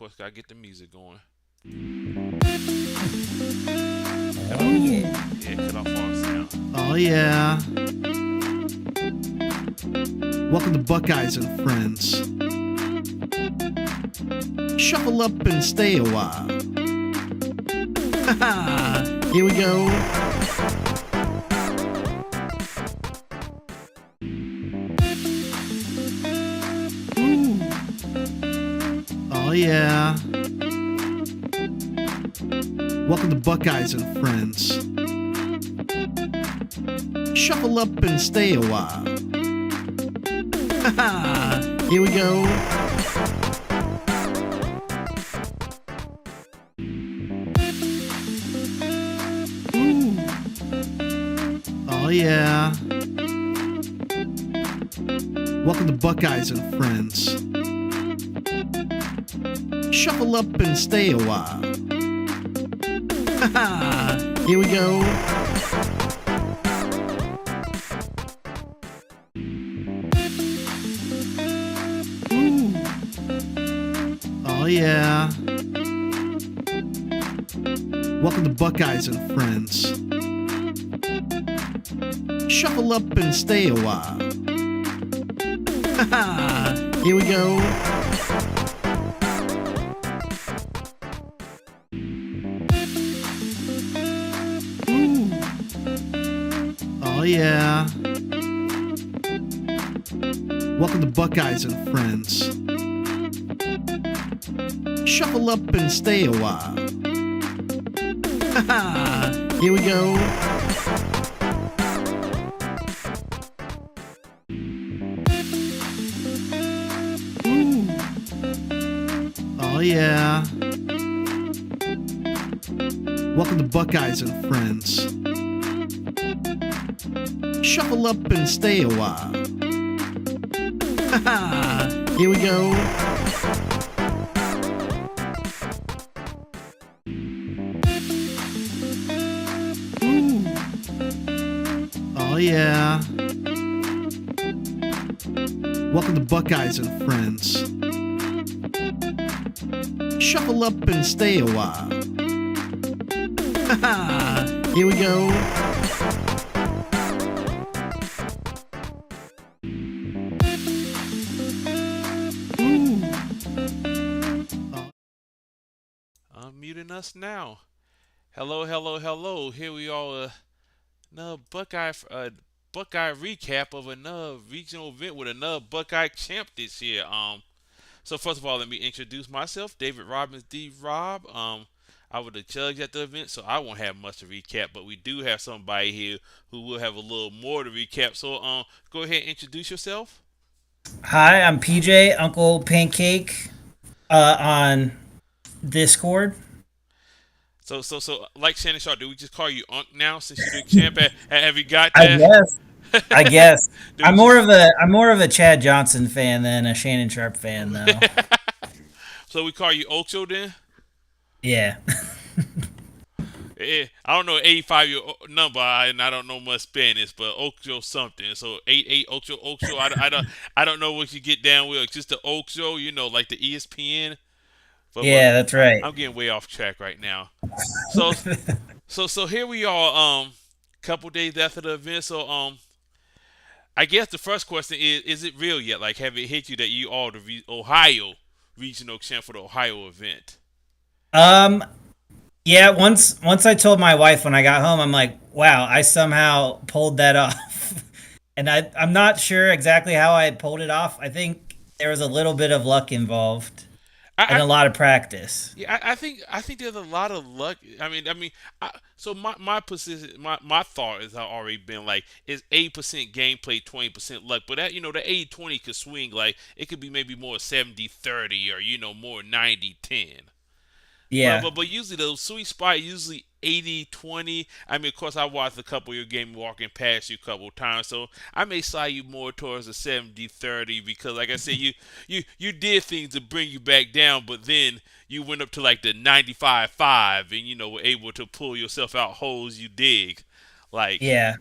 course, gotta get the music going. Oh yeah. Yeah, cut off all sound. Oh, yeah. Welcome to Buckeyes and Friends. Shuffle up and stay a while. Here we go. Ooh. Oh, yeah. Welcome to Buckeyes and Friends. Shuffle up and stay a while. Here we go. Ooh. Oh, yeah. Welcome to Buckeyes and Friends. Shuffle up and stay a while. Here we go. Ooh. Oh, yeah. Welcome to Buckeyes and Friends. Shuffle up and stay a while. Here we go. Ooh. Oh, yeah. Welcome to Buckeyes and Friends. Shuffle up and stay a while. Here we go. Ooh. Oh, yeah. Welcome to Buckeyes and Friends. Shuffle up and stay a while. Here we go. Ooh. Oh, yeah. Welcome to Buckeyes and Friends. Shuffle up and stay a while. Here we go. Ooh. Unmuting us now. Hello, hello, hello. Here we are. Another Buckeye recap of another regional event with another Buckeye champ this year. So first of all, let me introduce myself, David Robbins, D. Rob. I was the judge at the event, so I won't have much to recap, but we do have somebody here who will have a little more to recap. So go ahead and introduce yourself. Hi, I'm PJ, Uncle Pancake, on Discord. So like Shannon Sharp, do we just call you Unc now since you're the champ? Have you got I that? guess. I guess. Do we just I'm more of a Chad Johnson fan than a Shannon Sharp fan, though. so we call you Ocho then? Yeah. I don't know 85 year number, and I don't know much Spanish, but Ocho something. So 88 Ocho Ocho. I don't know what you get down with. Just the Ocho, like the ESPN. But Yeah, that's right. I'm getting way off track right now. So so here we are. Couple days after the event. So I guess the first question is it real yet? Like, have it hit you that you are the Ohio regional champ for the Ohio event? Um, yeah. Once I told my wife when I got home, I'm like, wow, I somehow pulled that off, and I'm not sure exactly how I pulled it off. I think there was a little bit of luck involved and I a lot of practice. Yeah, I think there's a lot of luck. So my position, my thought has already been like it's 8% gameplay, 20% luck. But the 80-20 could swing. Like it could be maybe more 70-30 or more 90-10. But Yeah. but but usually the sweet spot usually 80-20. Of course, I watched a couple of your games walking past you a couple of times, so I may slide you more towards the 70-30 because, like I said, you did things to bring you back down, but then you went up to like the 95-5 and were able to pull yourself out holes you dig. Like, Yeah.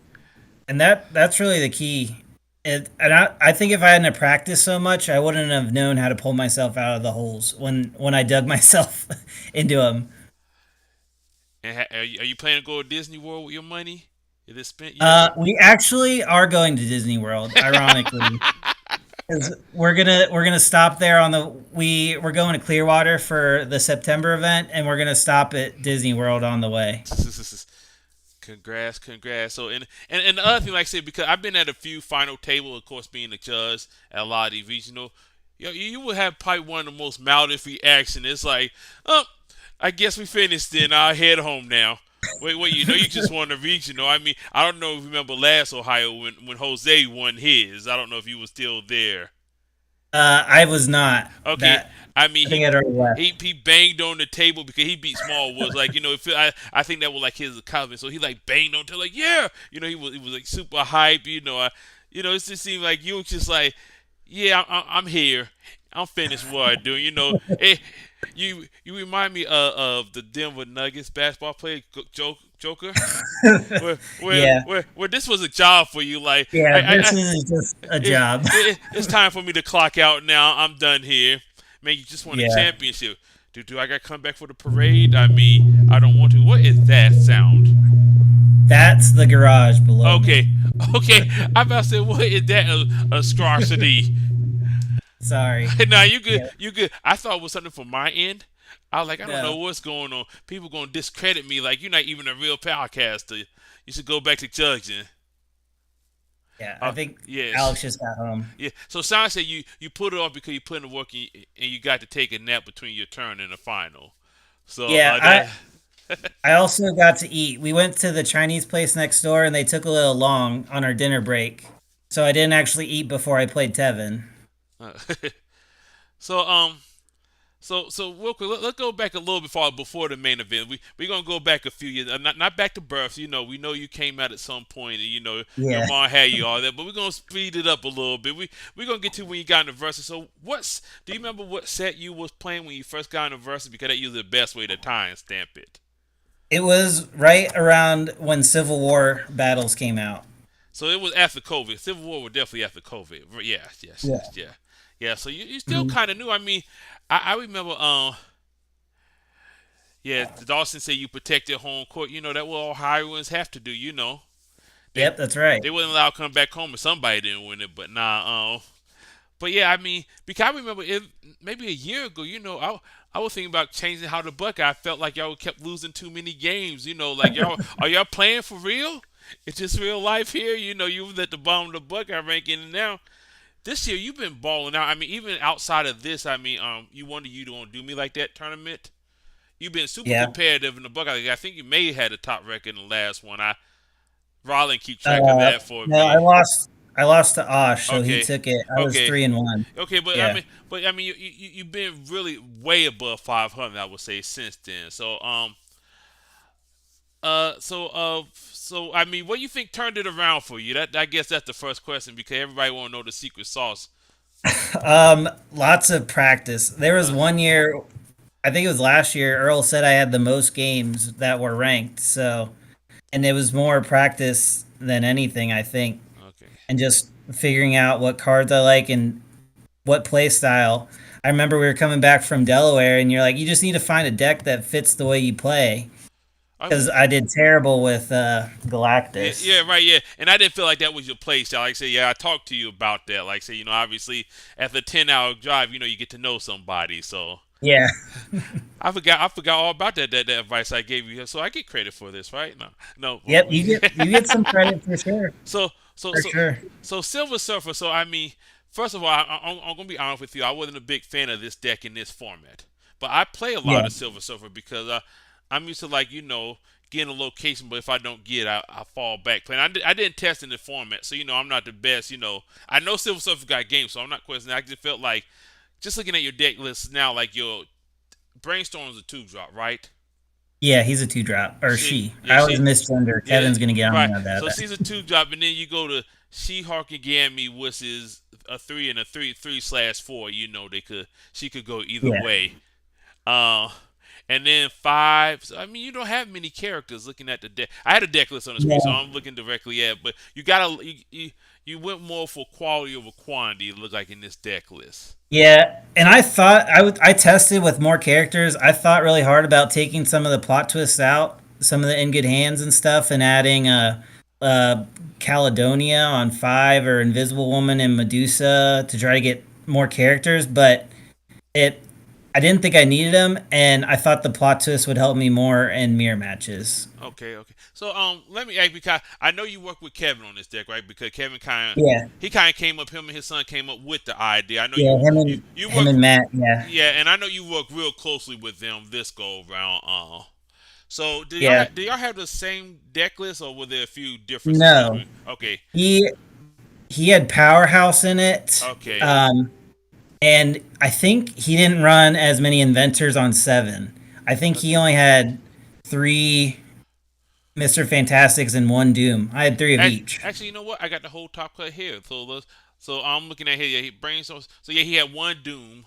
And that's really the key. I think if I hadn't practiced so much, I wouldn't have known how to pull myself out of the holes when I dug myself into them. And are you planning to go to Disney World with your money? Is it spent yet? We actually are going to Disney World, ironically, because we're gonna stop there on the we're going to Clearwater for the September event, and we're gonna stop at Disney World on the way. Congrats, congrats. So and the other thing, like I said, because I've been at a few final table, of course, being the judge at a lot of these regional, you will have probably one of the most mildest reaction. It's like, oh, I guess we finished. Then I'll head home now. Wait, you just won the regional. I mean, I don't know if you remember last Ohio when Jose won his. I don't know if you were still there. I was not Okay, that. I mean I think I'd already left. he banged on the table because he beat Small Woods. Like I think that was like his accomplishment. So he like banged on to like yeah, he was like super hype. It just seemed like you was just like yeah, I'm here. I'm finished what I do. You remind me of the Denver Nuggets basketball player Joker. Yeah, Where this was a job for you. Like yeah. This I is just a it, job. it's time for me to clock out now. I'm done here. Man, you just won a Yeah, championship. Do I got to come back for the parade? I mean, I don't want to. What is that sound? that's the garage below me. Okay, okay. I'm about to say, what is that a scarcity? Sorry. Nah, you good. Yeah, You good. I thought it was something from my end. I was like, I don't know no. what's going on. People gonna discredit me like you're not even a real podcaster. You should go back to judging. Yeah, I think Yes. Alex just got home. Yeah. So Sean said you put it off because you put in the work and you got to take a nap between your turn and the final. So Yeah, that I also got to eat. We went to the Chinese place next door, and they took a little long on our dinner break, so I didn't actually eat before I played Tevin. so so real quick, let's go back a little before the main event. We're gonna go back a few years, not back to birth. We know you came out at some point, and your Yeah. mom had you all that, but we're gonna speed it up a little bit. We're gonna get to when you got in the versus. So do you remember what set you was playing when you first got in the versus? Because that usually the best way to time stamp it. It was right around when Civil War battles came out. So it was after COVID. Civil War was definitely after COVID. Yes, yes, Yeah. yes, yeah, yeah. So you still Mhm. kind of new. I mean, I remember. Yeah, Dawson said you protected home court. That what all Ohioans have to do. They Yep, that's right. they wasn't allowed to come back home if somebody didn't win it. But nah. But yeah, I mean, because I remember it maybe a year ago. I was thinking about changing how the Buckeye felt like y'all kept losing too many games. Like y'all are y'all playing for real? It's just real life here. You was at the bottom of the Buckeye ranking, and now this year you've been balling out. I mean, even outside of this, I mean, you wonder you don't do me like that tournament. You've been super Yeah. competitive in the Buckeye League. I think you may have had a top record in the last one. Rollin keep track of Uh, that for no, I me. lost. I lost to Osh, so he Okay, took it. I was okay, 3-1. okay. Yeah. But I mean, you've been really way above 500. I would say since then. So I mean, what do you think turned it around for you? I guess that's the first question because everybody want to know the secret sauce. Lots of practice. There was Uh, one year, I think it was last year. Earl said I had the most games that were ranked. So, and it was more practice than anything, I think, okay. and just figuring out what cards I like and what play style. I remember we were coming back from Delaware, and you're like, you just need to find a deck that fits the way you play. I, Because I did terrible with Yeah, Galactus. yeah, right, yeah. And I didn't feel like that was your play style. Like I said, yeah, I talked to you about that. Like I said, obviously after a 10-hour drive, you get to know somebody. So Yeah. I forgot all about that advice I gave you. So I get credit for this, right? No, no. Yep. You get some credit for sure. so so For so sure. so Silver Surfer. So I mean, first of all, I'm gonna be honest with you. I wasn't a big fan of this deck in this format, but I play a lot Yeah. of Silver Surfer because I'm used to like getting a location, but if I don't get, I fall back playing. I didn't test in the format, so I'm not the best. I know Silver Surfer got games, so I'm not questioning. I just felt like just looking at your deck list now, like your Brainstorm's a two drop, right? Yeah, he's a two drop. Or She, she. yeah, I always she, misgender. yeah, Kevin's gonna get on right. me about So that. she's a two drop, and then you go to She-Hulk and Gammy, which is a three and a three/4. She could go either Yeah. way. Uh, and then five. So, I mean, you don't have many characters looking at the deck. I had a deck list on the screen, so Yeah. I'm looking directly at. But you gotta You went more for quality over quantity. It looked like in this deck list. Yeah, and I thought I tested with more characters. I thought really hard about taking some of the plot twists out, some of the in good hands and stuff, and adding uh Caledonia on 5 or Invisible Woman and Medusa to try to get more characters, but it I didn't think I needed them, and I thought the plot twist would help me more in mirror matches. Okay, okay. So let me ask, because I know you work with Kevin on this deck, right? Because Kevin Yeah, kind of came up. Him and his son came up with the idea. I know yeah, you him work. and Matt. Yeah, Yeah, and I know you work real closely with them this go around. So yeah. do y'all have the same deck list, or were there a few differences No, between? Okay, he he had Powerhouse in it. okay. Um, And I think he didn't run as many inventors on 7. I think he only had 3 Mr. Fantastics and 1 Doom. I had 3 of each. Actually, you know what? I got the whole top cut here. So I'm looking at here. Yeah, he brainstorms. So yeah, he had one Doom,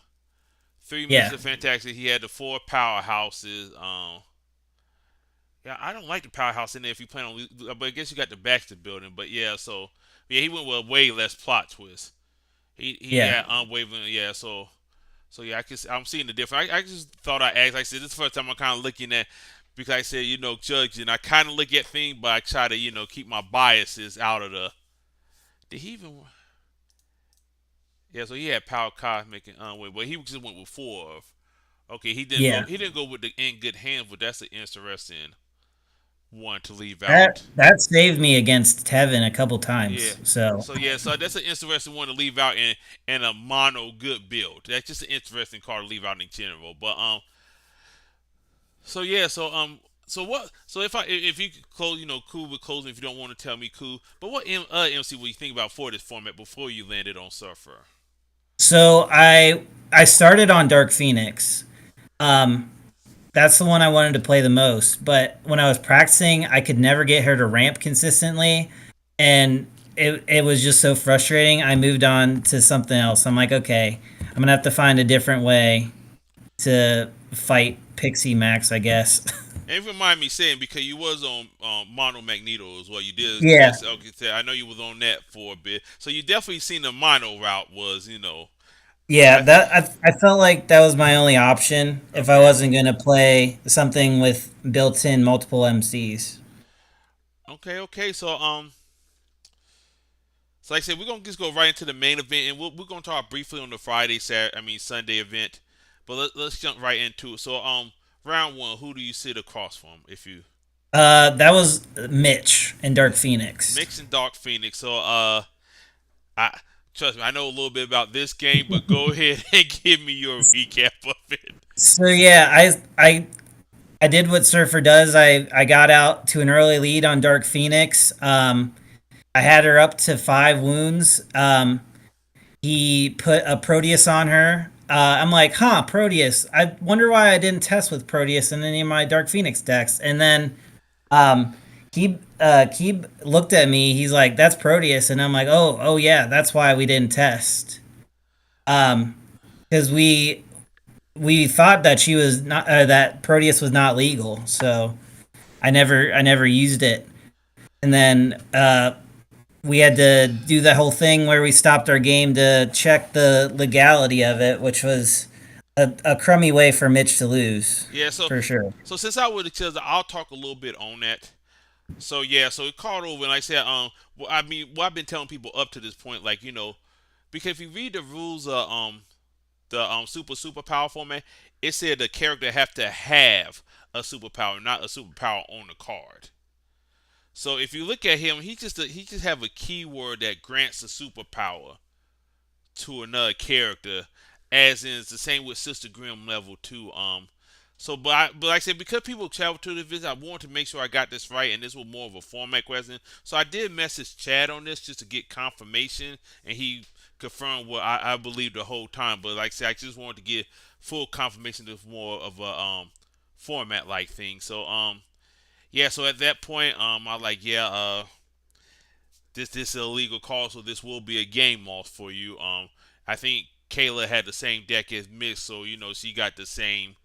three Yeah. Mister Fantastic. He had the four powerhouses. Yeah, I don't like the powerhouse in there if you plan on, but I guess you got the Baxter building. But yeah, so yeah, he went with way less plot twist. He Yeah. had unwavering. Yeah, so yeah, I'm seeing the difference. I just thought I asked. Like I said, this is the first time I'm kind of looking at, because I said, judging. I kind of look at things, but I try to keep my biases out of the. Did he even? Yeah, so he had Power Cosmic and Unwavering, but he just went with four of. Okay, he didn't go. Yeah. He didn't go with the in good hands, but that's an interesting one to leave That out. that saved me against Tevin a couple Yeah. times. So, So that's an interesting one to leave out in a mono good build. That's just an interesting card to leave out in general. But so yeah, so what? So if you could close, cool with closing. If you don't want to tell me, cool. But what MC would you think about for this format before you landed on Surfer? so I started on Dark Phoenix. Um that's the one I wanted to play the most, but when I was practicing, I could never get her to ramp consistently, and it was just so frustrating. I moved on to something else. I'm like, okay, I'm gonna have to find a different way to fight Pixie Max, I guess. And it remind me saying, because you was on Mono Magneto as well. You did. Yeah, Yes, okay. So I know you was on that for a bit. So you definitely seen the Mono route was. yeah. I think. I felt like that was my only option if I Okay. wasn't gonna play something with built-in multiple MCs. Okay. Okay. So like I said, we're gonna just go right into the main event, and we're gonna talk briefly on the Sunday event. But let's jump right into it. So round one, who do you sit across from? If you That was Mitch in Dark Phoenix. Mix and Dark Phoenix. So I trust me, I know a little bit about this game, but go ahead and give me your recap of it. So yeah, I did what Surfer does. I got out to an early lead on Dark Phoenix. I had her up to 5 wounds. He put a Proteus on her. I'm like, huh, Proteus. I wonder why I didn't test with Proteus in any of my Dark Phoenix decks. And then um, Keeb looked at me. He's like, that's Proteus, and I'm like, oh yeah, that's why we didn't test. Because we thought that she was not that Proteus was not legal, so I never used it. And then we had to do the whole thing where we stopped our game to check the legality of it, which was a crummy way for Mitch to lose, Yeah. So for sure. so since I would have, I'll talk a little bit on that. So yeah, so it called over, and like I said, well, I mean, what I've been telling people up to this point, like because if you read the rules of the super power format, it said the character have to have a superpower, not a superpower on the card. So if you look at him, he just have a keyword that grants a superpower to another character, as in it's the same with Sister Grimm level 2. But like I said, because people travel to the visit, I wanted to make sure I got this right, and this was more of a format question. So I did message Chad on this just to get confirmation, and he confirmed what I believed the whole time. But like I said, I just wanted to get full confirmation this was more of a format like thing. So yeah, so at that point, I like, yeah, this is a illegal call, so this will be a game loss for you. I think Kayla had the same deck as Miss, so she got the same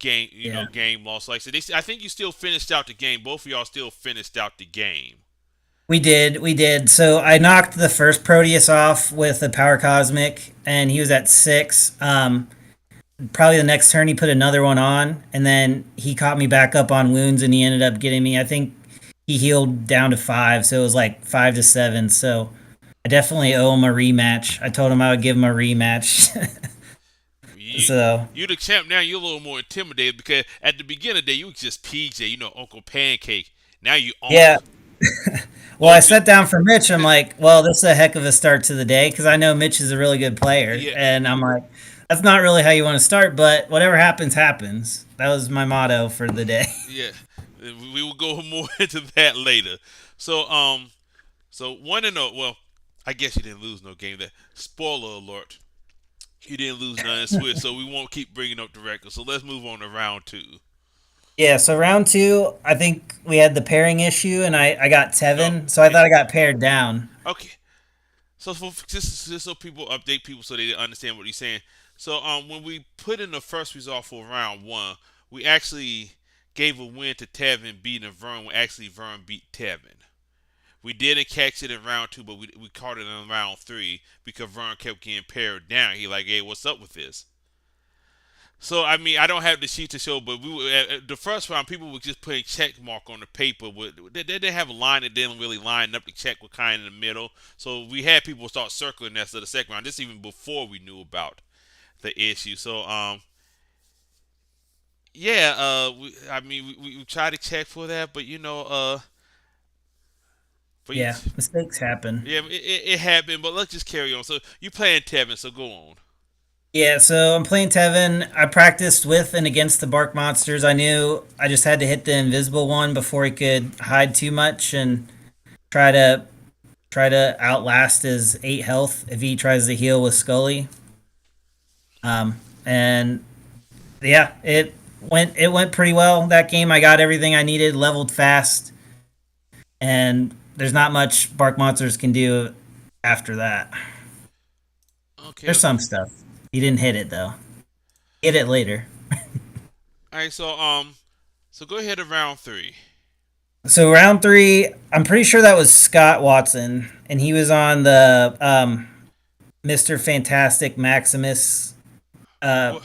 Yeah, game loss. Like I said, I think you still finished out the game. Both of y'all still finished out the game. We did. So I knocked the first Proteus off with a Power Cosmic, and he was at 6. Probably the next turn he put another one on, and then he caught me back up on wounds, and he ended up getting me. I think he healed down to 5, so it was like 5 to 7. So I definitely owe him a rematch. I told him I would give him a rematch. You, So you the champ now. You're a little more intimidated because at the beginning of the day you was just PJ, Uncle Pancake. Now you yeah. Unc. Well, I Unc. sat down for Mitch. I'm like, well, this is a heck of a start to the day because I know Mitch is a really good player, Yeah, and I'm like, that's not really how you want to start, but whatever happens, happens. That was my motto for the day. yeah. We will go more into that later. So so 1-0. Well, I guess you didn't lose no game. That spoiler alert. You didn't lose none in Swiss, so we won't keep bringing up the record. So let's move on to round two. Yeah, so round two, I think we had the pairing issue, and I got No, Tevin, so I thought I got paired down. okay. So for just so people update people so they understand what he's saying. So when we put in the first result for round one, we actually gave a win to Tevin beating Vern. When actually Vern beat Tevin. We didn't catch it in round two, but we caught it in round three because Vern kept getting pared down. He like, hey, what's up with this? So I mean, I don't have the sheet to show, but we were at the first round. People were just putting check mark on the paper. They didn't have a line that didn't really line up. The check were kind of in the middle. So we had people start circling that to the second round. This even before we knew about the issue. So yeah, I mean, we tried to check for that, but but you, Yeah, mistakes happen. yeah, it happened. But let's just carry on. So you playing Tevin, so go on. Yeah, so I'm playing Tevin. I practiced with and against the Bark Monsters. I knew I just had to hit the invisible one before he could hide too much and try to try to outlast his 8 health if he tries to heal with Scully. And yeah, it went pretty well that game. I got everything I needed, leveled fast, and there's not much Bark Monsters can do after that. Okay, There's okay. some stuff. He didn't hit it though. Hit it later. All right, so go ahead to round three. So round three, I'm pretty sure that was Scott Watson, and he was on the Mr. Fantastic Maximus uh, Well,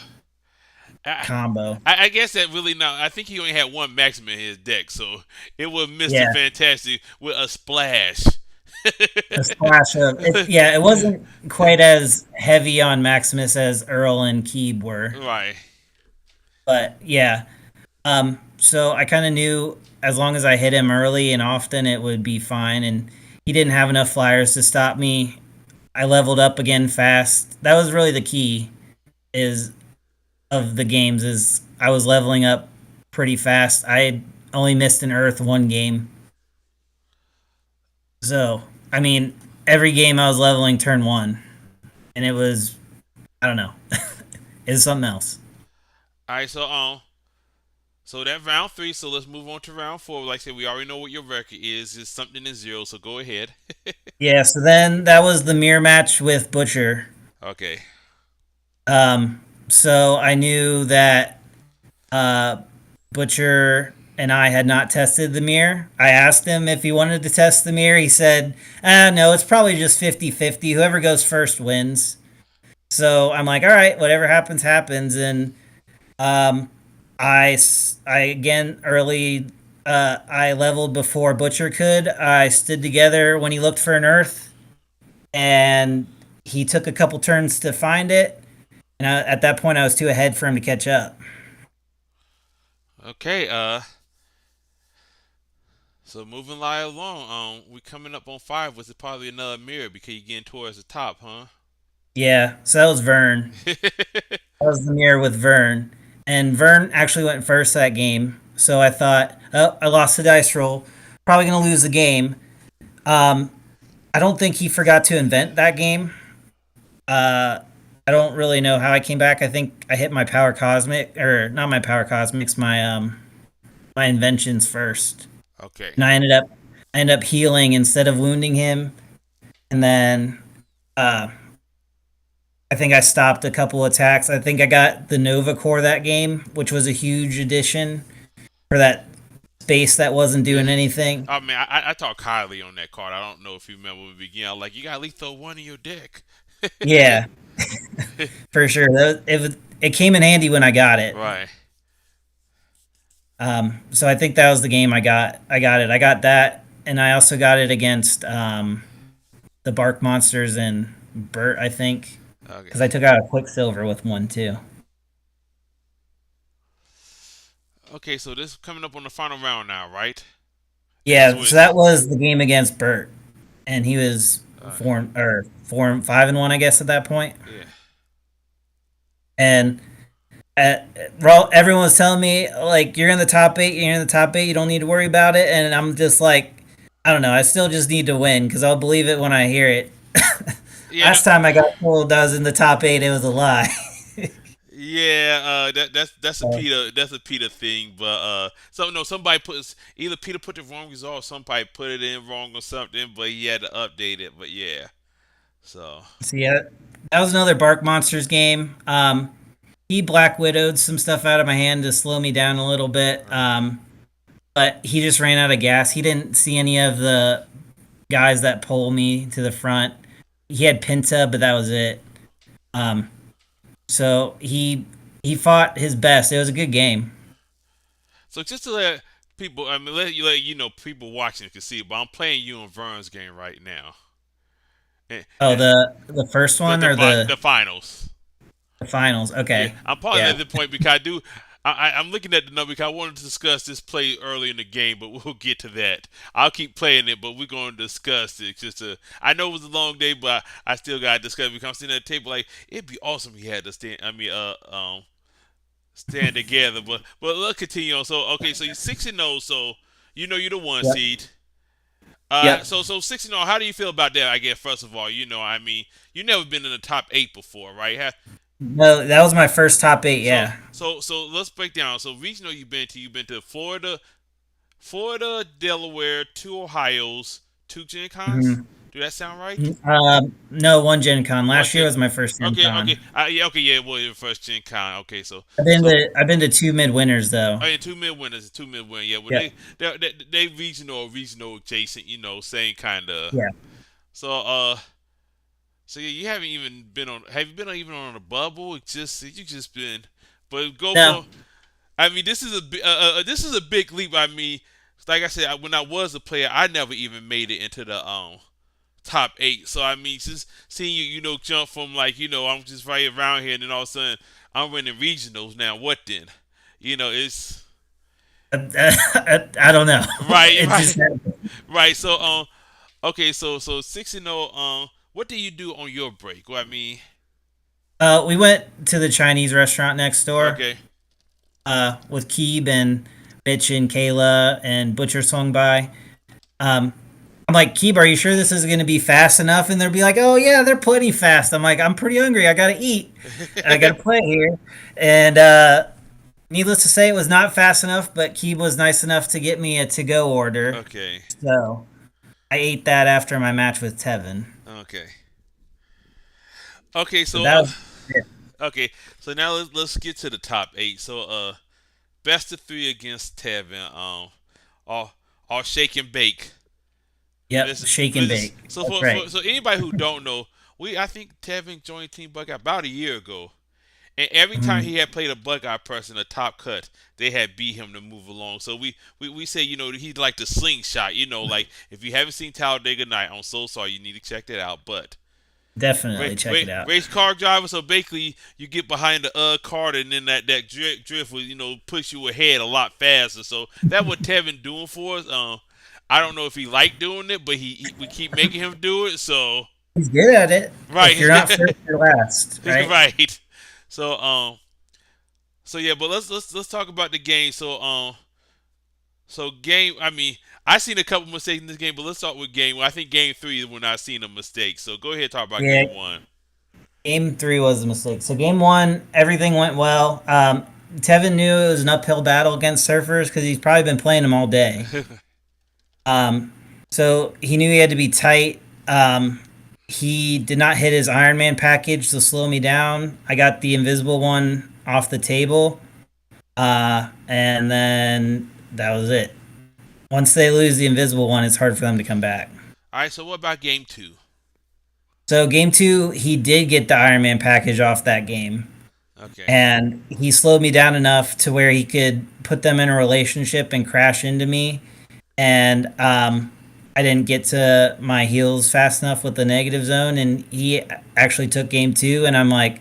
I, combo. I guess that really not. I think he only had one maximum in his deck, so it was Mister Yeah, Fantastic with a splash. a splash of it. Yeah, it wasn't quite as heavy on Maximus as Earl and Keeb were, Right. but yeah. So I kind of knew as long as I hit him early and often, it would be fine. And he didn't have enough flyers to stop me. I leveled up again fast. That was really the key is of the games is I was leveling up pretty fast. I had only missed an Earth one game. So, I mean, every game I was leveling turn one. And it was, I don't know, it was something else. All right. So that round three. So let's move on to round four. Like I said, we already know what your record is. It's something in zero. So go ahead. Yeah, so then that was the mirror match with Butcher. Okay. So I knew that uh, Butcher and I had not tested the mirror. I asked him if he wanted to test the mirror. He said, no, it's probably just 50-50. Whoever goes first wins. So I'm like, all right, whatever happens, happens. And um, I again early, I leveled before Butcher could. I stood together when he looked for an Earth, and he took a couple turns to find it. And at that point, I was too ahead for him to catch up. Okay. So moving right along. We coming up on five. Was it probably another mirror because you're getting towards the top, huh? Yeah, so that was Vern. That was the mirror with Vern. And Vern actually went first that game. So I thought, oh, I lost the dice roll. Probably going to lose the game. Um, I don't think he forgot to invent that game. Uh, I don't really know how I came back. I think I hit my power cosmic, or not my power cosmics, my inventions first, Okay. and I ended up healing instead of wounding him. And then uh, I think I stopped a couple attacks. I think I got the Nova Core that game, which was a huge addition for that space that wasn't doing anything. I mean, I talked highly on that card. I don't know if you remember when we began. I was like, you got lethal one in your deck. Yeah, for sure. It came in handy when I got it. Right. So I think that was the game I got. I got it. I got that, and I also got it against the Bark Monsters and Burt. I think Okay. because I took out a Quicksilver with one too. Okay, so this is coming up on the final round now, right? And this Yeah, so was that was the game against Burt, and he was uh, 5-1, I guess, at that point. yeah. And well, everyone was telling me like you're in the top eight, you're in the top eight, you don't need to worry about it, and I'm just like, I don't know, I still just need to win because I'll believe it when I hear it. Yeah, no, Last time I got told I was in the top eight, it was a lie. yeah. That's a So, Peter thing, but so no, somebody puts either Peter put the wrong result, or somebody put it in wrong or something, but he had to update it. But yeah, so so yeah, that was another Bark Monsters game. He Black Widowed some stuff out of my hand to slow me down a little bit. right. But he just ran out of gas. He didn't see any of the guys that pull me to the front. He had Pinta, but that was it. Um, so he fought his best. It was a good game. So just to let people, I mean, let you know, people watching can see it, but I'm playing you in Vern's game right now. And, Oh, and the first one or the finals. the finals? Yeah, Okay, I'm pausing yeah, at the point because I do. I'm looking at the number because I wanted to discuss this play early in the game, but we'll get to that. I'll keep playing it, but we're going to discuss it. I know it was a long day, but I still got to discuss it because I'm sitting at the table like it'd be awesome if he had to stand. I mean, stand together. But let's continue on. So okay, so you're 6-0, so you know you're the one yep, seed. yep. So 6-0. How do you feel about that? I guess first of all, I mean, you never been in the top eight before, right? No, that was my first top eight. So Yeah. so let's break down. So regional you've been to Florida, Delaware, two Ohio's, two Gen Cons. hmm Do that sound right? No, one Gen Con. One Last year Gen. was my first Gen Okay. Con. Yeah, okay, yeah. Well, your first Gen Con. Okay, I've been so to I've been to two midwinners though. oh yeah, two mid winners, two mid win. Yeah, well Yeah, they regional adjacent. Same kind of. yeah. So so yeah, you haven't even been on. Have you been even on a bubble? It's just you just been. But go No, for. I mean, this is a big leap. I mean, like I said, when I was a player, I never even made it into the top eight. So I mean, just seeing you, jump from like I'm just right around here, and then all of a sudden I'm winning regionals. Now what then? It's I don't know. right, It right, just happened. right. So okay, so 6-0. What do you do on your break? Well, I mean, We went to the Chinese restaurant next door. okay, With Keeb and Bitch and Kayla and Butcher swung by. Um, I'm like, Keeb, are you sure this is going to be fast enough? And they'll be like, oh yeah, they're plenty fast. I'm like, I'm pretty hungry. I gotta eat. I gotta play here. And needless to say, it was not fast enough. But Keeb was nice enough to get me a to-go order. okay, So I ate that after my match with Tevin. okay, okay. So So that was it. okay, so now let's get to the top eight. So best of three against Tevin. All all shake and bake. Yep, This, shake and this, bake. so That's right. so anybody who don't know, I think Tevin joined Team Buckeye about a year ago, and every time Mhm. he had played a Buckeye person, a top cut, they had beat him to move along. So we say he's like the slingshot. Like if you haven't seen Talladega Night, I'm so sorry, you need to check that out. But Definitely check it out. race car driver, so basically you get behind the car and then that drift will push you ahead a lot faster. So that's what Tevin doing for us. I don't know if he liked doing it, but we keep making him do it. So He's good at it. right, If you're not first, you're last, right? right. So so yeah, but let's talk about the game. So game. I mean, I seen a couple mistakes in this game, but let's start with game. I think game three is when I seen a mistake. So go ahead and talk about Yeah, game one. game three was a mistake. So game one, everything went well. Tevin knew it was an uphill battle against surfers because he's probably been playing them all day. Um, so he knew he had to be tight. He did not hit his Iron Man package to slow me down. I got the invisible one off the table, and then that was it. Once they lose the invisible one, it's hard for them to come back. All right. So what about game two? So game two, he did get the Iron Man package off that game, Okay. and he slowed me down enough to where he could put them in a relationship and crash into me. And I didn't get to my heals fast enough with the negative zone, and he actually took game two. And I'm like,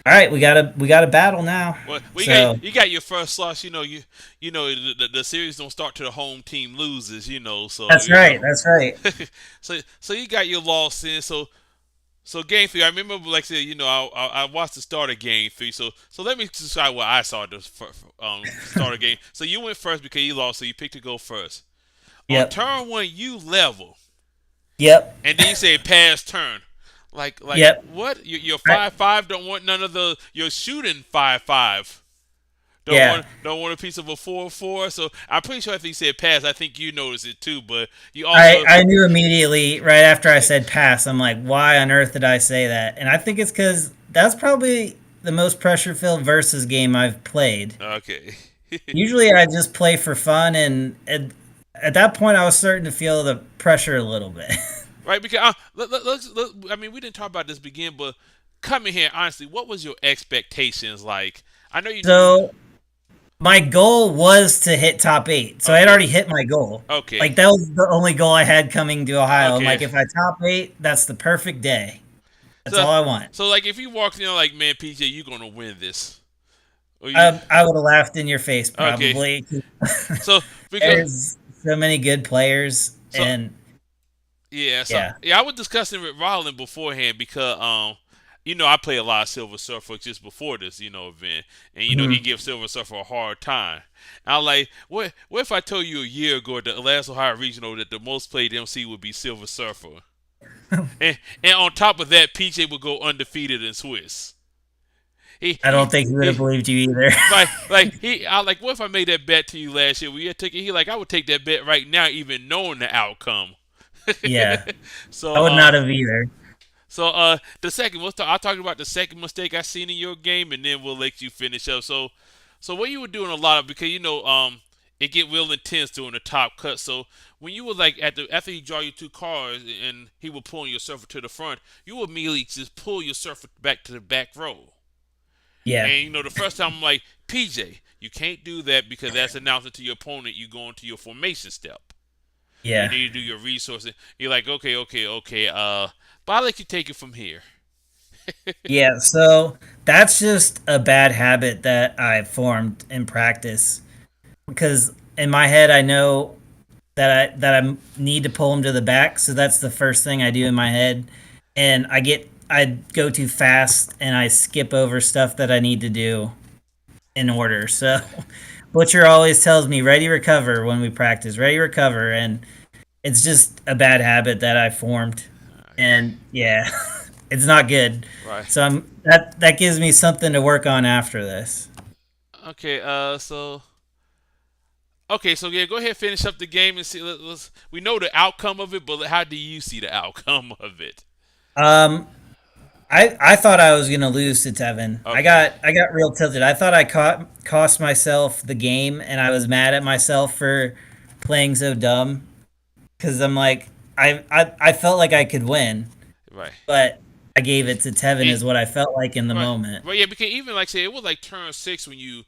all right, we got to battle now. Well, So you got your first loss. You know the series don't start till the home team loses. So that's right. That's right. so you got your loss in. So game three, I remember like I said, I watched the start of game three. So let me decide what I saw at the start of game. So you went first because you lost, so you picked to go first. On Yep. turn one, you level, Yep. and then you say pass turn. Like Yep. what? You're Right. 5-5. Don't want none of the. You're shooting 5-5. Yeah. Don't want a piece of a 4-4. So I'm pretty sure after you said pass, I think you noticed it too. But you I also I knew immediately right after I said pass. I'm like, why on earth did I say that? And I think it's because that's probably the most pressure filled versus game I've played. okay. Usually I just play for fun, and at that point I was starting to feel the pressure a little bit. Right, because I mean, we didn't talk about this begin, but coming here, honestly, what was your expectations like? I know you knew. So my goal was to hit top eight. So I had Okay, already hit my goal. okay, Like that was the only goal I had coming to Ohio. I'm okay. like, if I top eight, that's the perfect day. That's So, all I want. so like, if you walked in like, man, PJ, you gonna win this, or you? I would have laughed in your face Okay, probably. so because There's so many good players, so and yeah, yeah, I was discussing with Rollin beforehand because I play a lot of Silver Surfer just before this event, and he Mhm. gives Silver Surfer a hard time. And I'm like, what if I told you a year ago at the last Ohio Regional that the most played MC would be Silver Surfer, and on top of that, PJ would go undefeated in Swiss. He I he don't think he would have he. believed you either. What if I made that bet to you last year? We had taken. He like, I would take that bet right now, even knowing the outcome. Yeah, so I would not have either. the second I'll talk about the second mistake I seen in your game, and then we'll let you finish up. So what you were doing a lot of, because it get real intense during the top cut. So when you were like after you draw your two cards and he will pull your surfer to the front, you will immediately just pull your surfer back to the back row. Yeah, And the first time I'm like, PJ, you can't do that because that's announcing to your opponent you go into your formation step. You yeah. need to do your resources. You're like, okay, okay, okay. But I'll let you take it from here. Yeah, so that's just a bad habit that I formed in practice because in my head I know that I need to pull him to the back, so that's the first thing I do in my head, and I go too fast and I skip over stuff that I need to do in order. So Butcher always tells me ready recover when we practice, ready recover, and it's just a bad habit that I formed, and yeah, it's not good. Right. So that gives me something to work on after this. Okay. So yeah, go ahead, finish up the game and see. We know the outcome of it, but how do you see the outcome of it? Um, I thought I was gonna lose to Tevin. Okay. I got real tilted. I thought I cost myself the game, and I was mad at myself for playing so dumb because I'm like I felt like I could win, Right. but I gave it to Tevin It, is what I felt like in the right. moment. Right. Yeah. Because even like say it was like turn six when you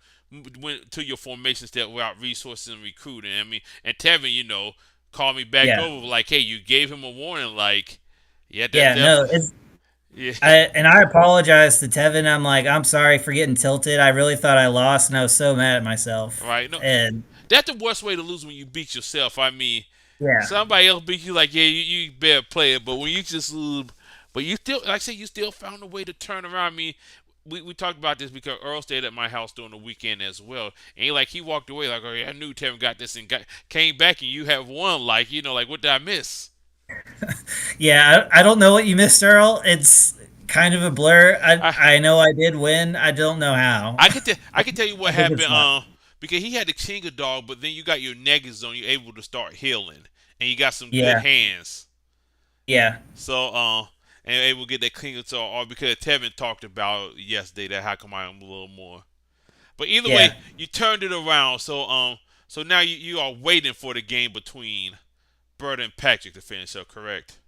went to your formation step without resources and recruiting. I mean, and Tevin, called me back Yeah, over like, hey, you gave him a warning. Like, yeah, that yeah, no, definitely. it's Yeah. I apologize to Tevin. I'm like I'm sorry for getting tilted. I really thought I lost, and I was so mad at myself. Right. No, And that's the worst way to lose when you beat yourself. I mean, yeah, somebody else beat you like, yeah, you better play it. But when you just lose, but you still, like I said, you still found a way to turn around. I mean, we talked about this because Earl stayed at my house during the weekend as well. And he walked away like, oh, yeah, I knew Tevin got this and came back and you have won. Like, like, what did I miss? yeah. I don't know what you missed, Earl. It's kind of a blur. I I know I did win. I don't know how. I can tell you what I think happened. it's luck. Because he had the king of dog, but then you got your negative zone. You're able to start healing, and you got some good Yeah, hands. yeah, So, and able to get that clean to or because Tevin talked about yesterday that how come I am a little more. But either way, yeah, you turned it around. So now you are waiting for the game between Bert and Patrick to finish up, correct?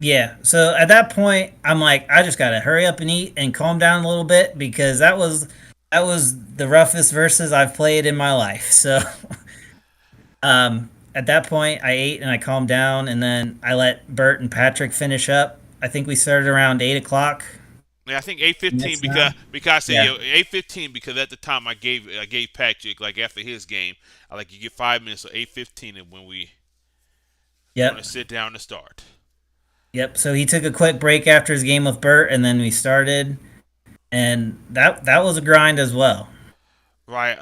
Yeah. So at that point, I'm like, I just gotta hurry up and eat and calm down a little bit because that was the roughest verses I've played in my life. So at that point, I ate and I calmed down, and then I let Bert and Patrick finish up. I think we started around 8 o'clock Yeah, I think 8:15 next time. because I said Yeah. 8:15 because at the time I gave Patrick like after his game I like you get 5 minutes, so 8:15 and when we're gonna Yep. sit down to start. Yep. So he took a quick break after his game with Bert, and then we started, and that was a grind as well. Right.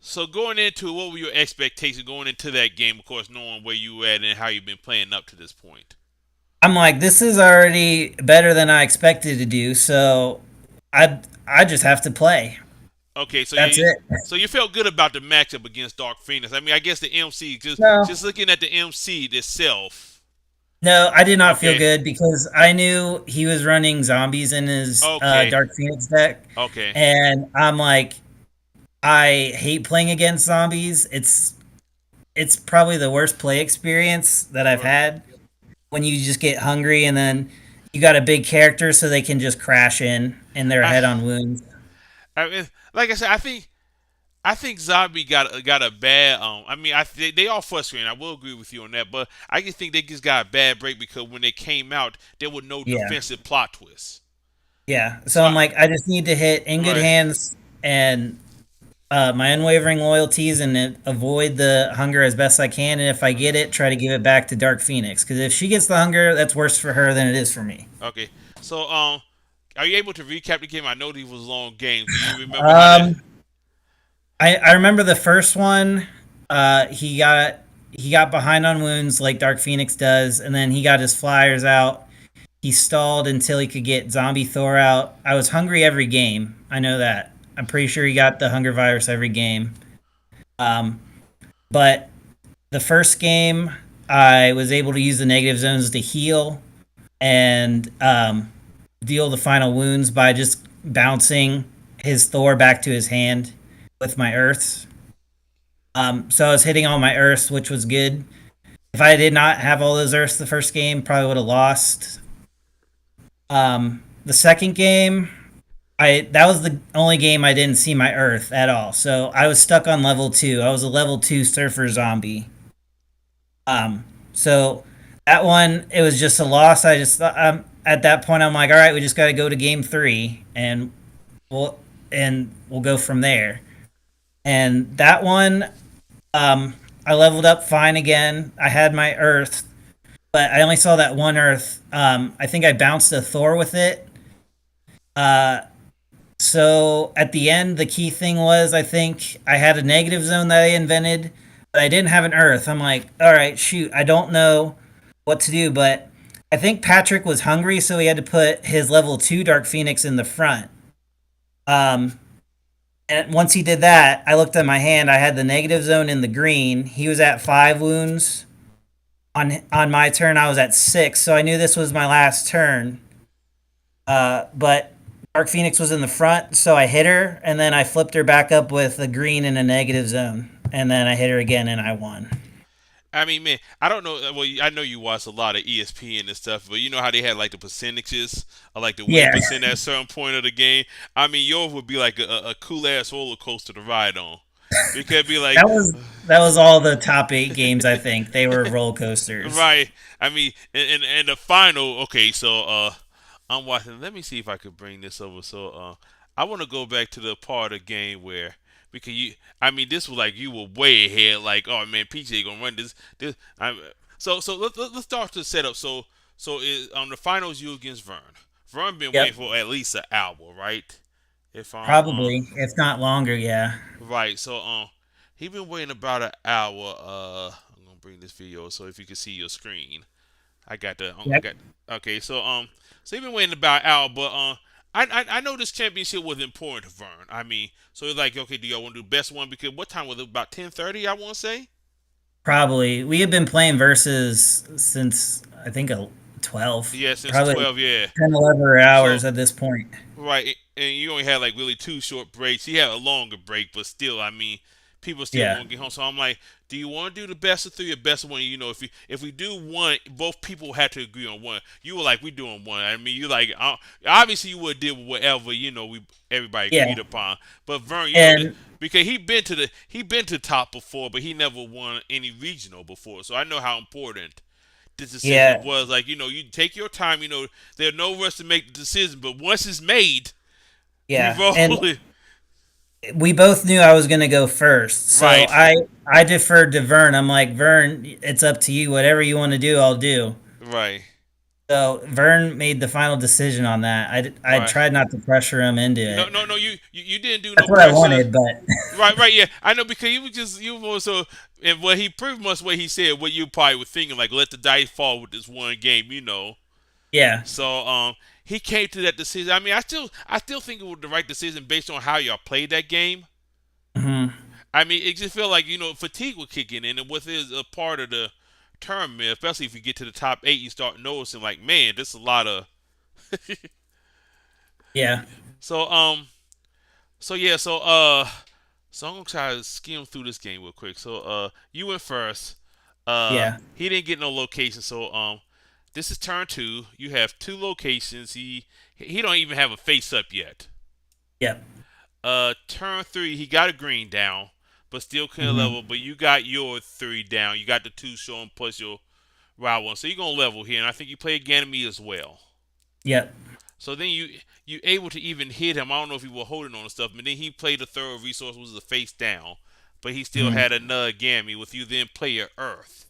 So going into what were your expectations going into that game? Of course, knowing where you were at and how you've been playing up to this point. I'm like, this is already better than I expected to do, so I just have to play. Okay, so That's you it. so you felt good about the matchup against Dark Phoenix. I mean, I guess the MC No. just looking at the MC itself. No, I did not feel Okay. good because I knew he was running zombies in his Okay. Dark Phoenix deck, Okay. and I'm like, I hate playing against zombies. It's probably the worst play experience that I've had when you just get hungry and then you got a big character so they can just crash in and they're I, head on wounds. I mean, like I said, I think Zombie got a bad. I mean, they all frustrating. I will agree with you on that, but I just think they just got a bad break because when they came out, there were no Yeah. defensive plot twists. Yeah. So So I'm like, I just need to hit in good right, hands and my unwavering loyalties and avoid the hunger as best I can. And if I get it, try to give it back to Dark Phoenix. Because if she gets the hunger, that's worse for her than it is for me. okay. So are you able to recap the game? I know these was long games. Do you remember how that? Um, I remember the first one. He got behind on wounds like Dark Phoenix does, and then he got his flyers out. He stalled until he could get Zombie Thor out. I was hungry every game. I know that. I'm pretty sure he got the hunger virus every game. Um, but the first game, I was able to use the negative zones to heal and deal the final wounds by just bouncing his Thor back to his hand with my Earths. So I was hitting all my Earths, which was good. If I did not have all those Earths the first game, probably would have lost. The second game, I that was the only game I didn't see my Earth at all. So I was stuck on level two. I was a level two Surfer zombie. So that one, it was just a loss. I just thought, at that point, I'm like, all right, we just got to go to game three, we'll we'll go from there. And that one, I leveled up fine again. I had my Earth, but I only saw that one Earth. I think I bounced a Thor with it. Uh, so at the end, the key thing was I think I had a negative zone that I invented, but I didn't have an Earth. I'm like, all right, shoot, I don't know what to do, but I think Patrick was hungry, so he had to put his level two Dark Phoenix in the front. Um, and once he did that, I looked at my hand. I had the negative zone in the green. He was at 5 wounds. On my turn, I was at 6, so I knew this was my last turn. But Dark Phoenix was in the front, so I hit her, and then I flipped her back up with a green in a negative zone, and then I hit her again, and I won. I mean, man, I don't know. Well, I know you watch a lot of ESPN and stuff, but you know how they had like the percentages, or like the win Yeah, percent at a certain point of the game. I mean, yours would be like a cool ass roller coaster to ride on. It could be like, that was all the top 8 games. I think they were roller coasters. right. I mean, and the final. Okay, so I'm watching. Let me see if I could bring this over. So I want to go back to the part of the game where because you. I mean, this was like you were way ahead. Like, oh man, PJ gonna run this. This. So let's start the setup. On the finals, you against Vern. Vern been Yep, waiting for at least an hour, right? If I'm probably if not longer. Yeah. right. So he been waiting about an hour. I'm gonna bring this video so if you can see your screen. I got the I Yep. got okay. So he been waiting about an hour, but I know this championship was important to Vern. I mean, so it's like okay, do y'all want to do the best one? Because what time was it? About 10:30, I want to say. Probably. We have been playing versus since I think 12. Yeah, since Probably 12. Yeah. 10, 11 So hours at this point. right, and you only had like really two short breaks. He had a longer break, but still, I mean, people still Yeah. won't get home. So I'm like, do you want to do the best of three or best of one? You know, if we do one, both people had to agree on one. You were like, we doing one. I mean, you like obviously you would deal with whatever we everybody Yeah. agreed upon. But Vern, And because he been to top before, but he never won any regional before. So I know how important this decision yeah, was. Like you take your time. There's no rush to make the decision, but once it's made, we yeah. roll And it. we both knew I was going to go first. So Right, I deferred to Vern. I'm like, Vern, it's up to you. Whatever you want to do, I'll do. right, So Vern made the final decision on that. I right. tried not to pressure him into No, it. no, no. You didn't do no That's what I pressure. wanted, but Right, right, yeah. I know because you were so and what he pretty much what he said, what you probably were thinking, like let the dice fall with this one game. yeah. So he came to that decision. I mean, I still think it was the right decision based on how y'all played that game. Hmm. I mean, it just felt like fatigue was kicking in, and what is a part of the tournament, especially if you get to the top eight, you start noticing like, man, this is a lot of. Yeah. So so yeah, so I'm gonna try to skim through this game real quick. So you went first. Yeah. He didn't get no location. So this is turn two. You have two locations. He don't even have a face up yet. Yep. Turn three, he got a green down, but still couldn't Hmm. level. But you got your three down. You got the two showing plus your wild one. So you're gonna level here, and I think you play Ganymede as well. Yep. So then you able to even hit him. I don't know if you were holding on and stuff, but then he played the third resource, was the face down, but he still Hmm. had another Gammy with you. Then play your Earth,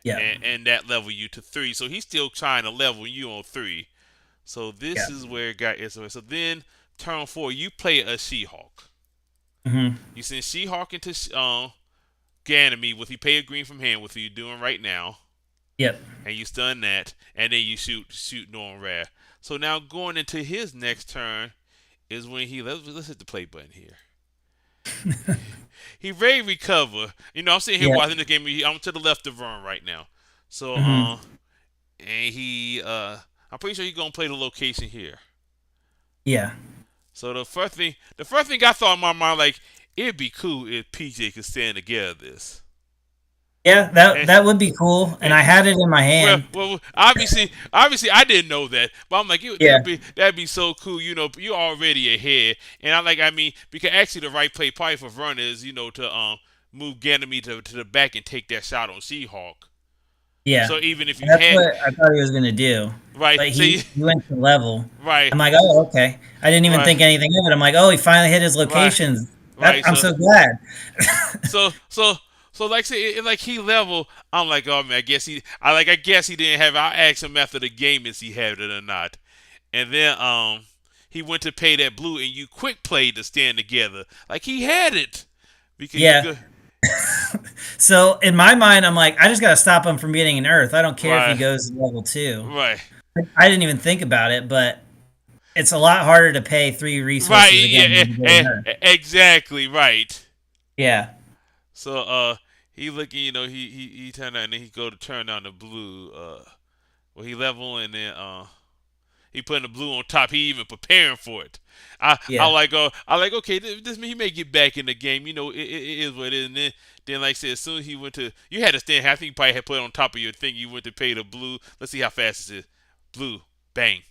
Yep. and that level you to three. So he's still trying to level you on three. So this Yep. is where it got it. So then turn four, you play a She-Hulk. Hmm. You send She-Hulk into Ganymede with you pay a green from hand with you doing right now, Yep. and you stun that, and then you shoot Norm Rare. So now going into his next turn is when let's hit the play button here. He ready recover. I'm sitting here Yep. watching the game. I'm to the left of Vern right now. So Hmm. and I'm pretty sure he's gonna play the location here. Yeah. So the first thing I thought in my mind, like, it'd be cool if PJ could stand together this. Yeah. That And, that would be cool. And and I had it in my well, hand. well, obviously, I didn't know that, but I'm like, Yeah. that'd be so cool. You're already ahead, and I mean, because actually the right play probably for Vernon is, to move Ganymede to the back and take that shot on She-Hulk. Yeah. So even if you That's had what I thought he was gonna do. right, But see, he went to level. right, I'm like, oh, okay. I didn't even right, think anything of it. I'm like, oh, he finally hit his right, locations. right. I'm So so glad. so so so like say like he level. I'm like, oh man, I guess he didn't have. I asked him after the game is he had it or not, and then he went to pay that blue, and you quick played to stand together like he had it because you Yeah. go So in my mind, I'm like, I just gotta stop him from getting an Earth. I don't care if he right, goes to level two. right, I didn't even think about it, but it's a lot harder to pay three right, resources again yeah, than to get an Earth. exactly right. Yeah. So he looking, he turned out and then he go to turn down the blue. Well, he level and then he putting the blue on top. He even preparing for it. Yeah. I like okay. This he may get back in the game. It is what it is. And then like I said, as soon as he went to, you had to stand. I think you probably had put it on top of your thing. You went to pay the blue. Let's see how fast it is. Blue, bang.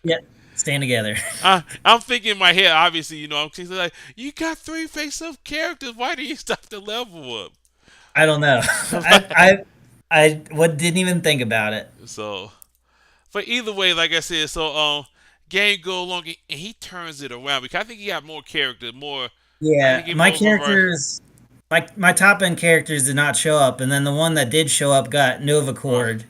Yeah. Stand together. I'm thinking in my head. Obviously, I'm thinking like you got three face-up characters. Why do you stop the level I don't know. I didn't even think about it. so, but either way, like I said, so game go along and he turns it around because I think he got more character, more. I think Yeah. he My more variety. characters my top end characters did not show up, and then the one that did show up got Nova Right. Cord.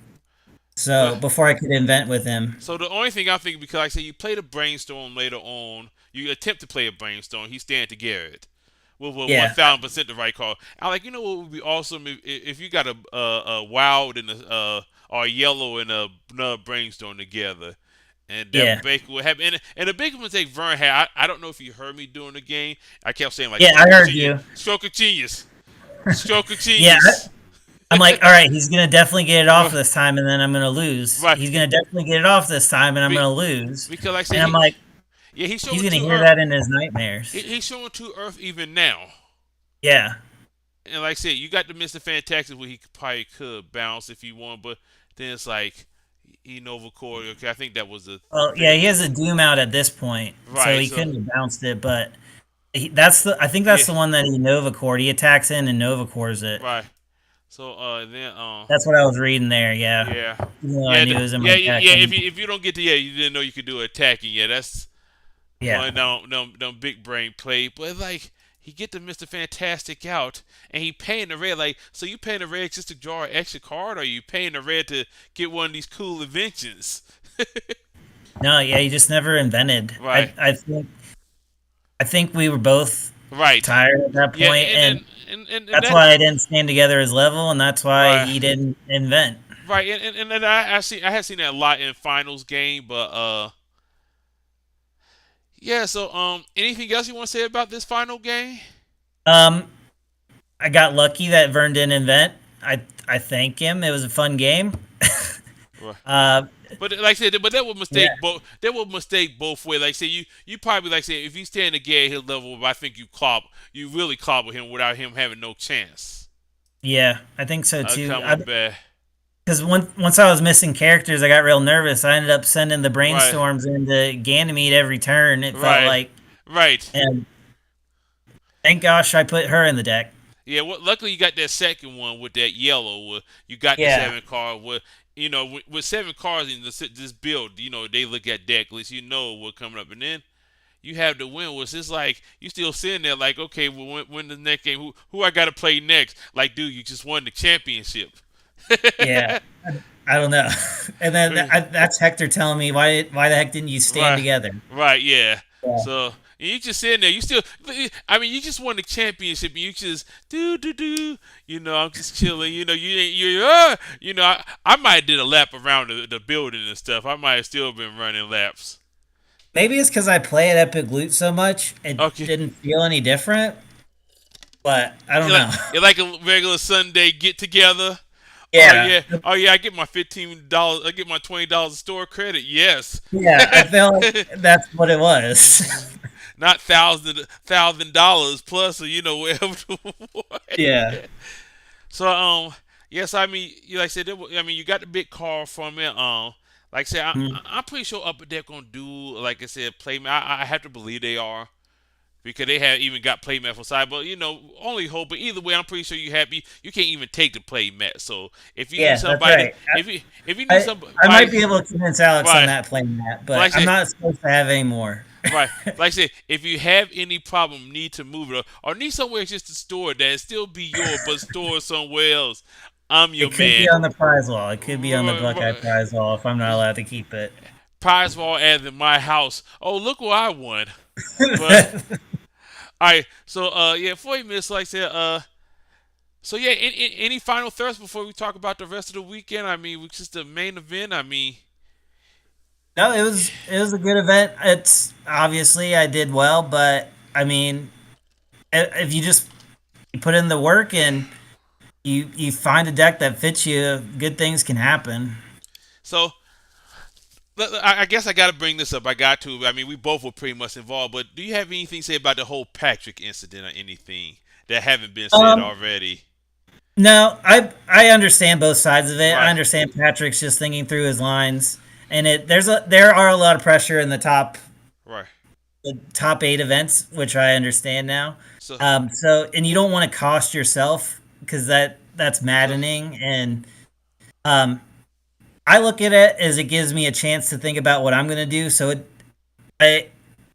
So But before I could invent with him. so the only thing I think because like I said you play the brainstorm later on, you attempt to play a brainstorm. He stand to Garrett with 1,000% the right call. I like what would be awesome if you got a wild and or a yellow and another brainstorm together. And that Yeah. Baker would have, and the big mistake Vern had, I don't know if you heard me during the game. I kept saying like Yeah, I stroke of heard genius, you. stroke of genius, stroke of Yeah, genius. I'm like, all right, he's gonna definitely get it off right, this time, and then I'm gonna lose. right. He's gonna definitely get it off this time, and I'm Be, gonna lose. because like I And said, I'm like, Yeah, he's He's showing gonna to hear Earth. that in his nightmares. He's showing to Earth even now. Yeah. And like I said, you got the Mr. Fantastic where he probably could bounce if he wanted, but then it's like he Nova Core. Okay, I think that was the Well, yeah, thing. he has a Doom out at this point, so Right. he So couldn't have bounced it. But that's the. I think yeah. that's the one that he Nova Cord. He attacks in and Nova Cores it. Right. So then That's what I was reading there. Yeah, yeah. even though I Yeah, knew it was in my yeah, yeah. attacking. If you don't get to you didn't know you could do attacking. Yeah, that's Yeah, one of them big brain play. But like he get the Mr. Fantastic out and he paying the red. Like, so you paying the red just to draw an extra card, or you paying the red to get one of these cool inventions? no, yeah, he just never invented. Right. I think we were both Right. tired at that Yeah, point, and and and and that's that why I didn't stand together as level, and that's why right. he didn't invent. Right, and I had seen that a lot in finals game, but yeah. So anything else you want to say about this final game? Um, I got lucky that Vern didn't invent. I thank him. It was a fun game. Right. uh, But like I said, but that would yeah, mistake both. That would mistake both ways. Like I said, you probably like I said if you stand again at his level, I think you really clobber him without him having no chance yeah, I think so too. coming back. Because once I was missing characters, I got real nervous. I ended up sending the Right, brainstorms into Ganymede every turn. It felt right, like, right. and thank gosh I put her in the deck. Yeah, well, luckily you got that second one with that yellow. Where you got the Yeah, seven card. Where with seven cards in this build, they look at deck list. You know what's coming up, and then you have the win. Was it's like you still sitting there like, okay, well, when the next game, who I got to play next? Like, dude, you just won the championship. yeah. I don't know. And then that's Hector telling me why the heck didn't you stand Right, together? right, yeah. Yeah. So you just sitting there. You still, I mean, you just won the championship, and you just do do do. I'm just chilling. I might have did a lap around the building and stuff. I might have still been running laps. Maybe it's because I play at Epic Loot so much, it Okay, didn't feel any different. But I don't you're like know. you're like a regular Sunday get together. Oh Yeah, yeah, oh yeah. I get my $15. I get my $20 store credit. Yes. yeah. I feel like that's what it was. Not $1,000 plus, or whatever. Yeah. So yes, I mean, like I said, I mean, you got the big call from it. Like I said, Mm. I'm pretty sure Upper Deck gonna do, like I said, play. I have to believe they are because they have even got play mat for side. But only hope. But either way, I'm pretty sure you happy. You can't even take the play mat. So if you need Yeah, that's somebody, right. if you need I, somebody, I might be able to convince Alex on right, that playing that, like but I I'm said, not supposed to have any more. right. Like I said, if you have any problem, need to move it or need somewhere just to store that still be yours, but store somewhere else. I'm your It could be man. on the prize wall. It could be on the Right, Buckeye right. prize wall if I'm not allowed to keep it. Prize wall as in my house. Oh, look what I won. But all right, so yeah, for you, Miss, like I said, so yeah, any final thoughts before we talk about the rest of the weekend? I mean, which is the main event. I mean, No, it was a good event. It's obviously I did well, but I mean, if you just you put in the work and you find a deck that fits you, good things can happen. so I guess I got to bring this up. I got to. I mean, we both were pretty much involved. But do you have anything to say about the whole Patrick incident or anything that haven't been said Um, already? no, I understand both sides of it. I Right, understand Patrick's just thinking through his lines, and there are a lot of pressure in right. the top 8 events, which I understand now. So, So and you don't want to cost yourself because that's so maddening. And um, I look at it as it gives me a chance to think about what I'm going to do. I,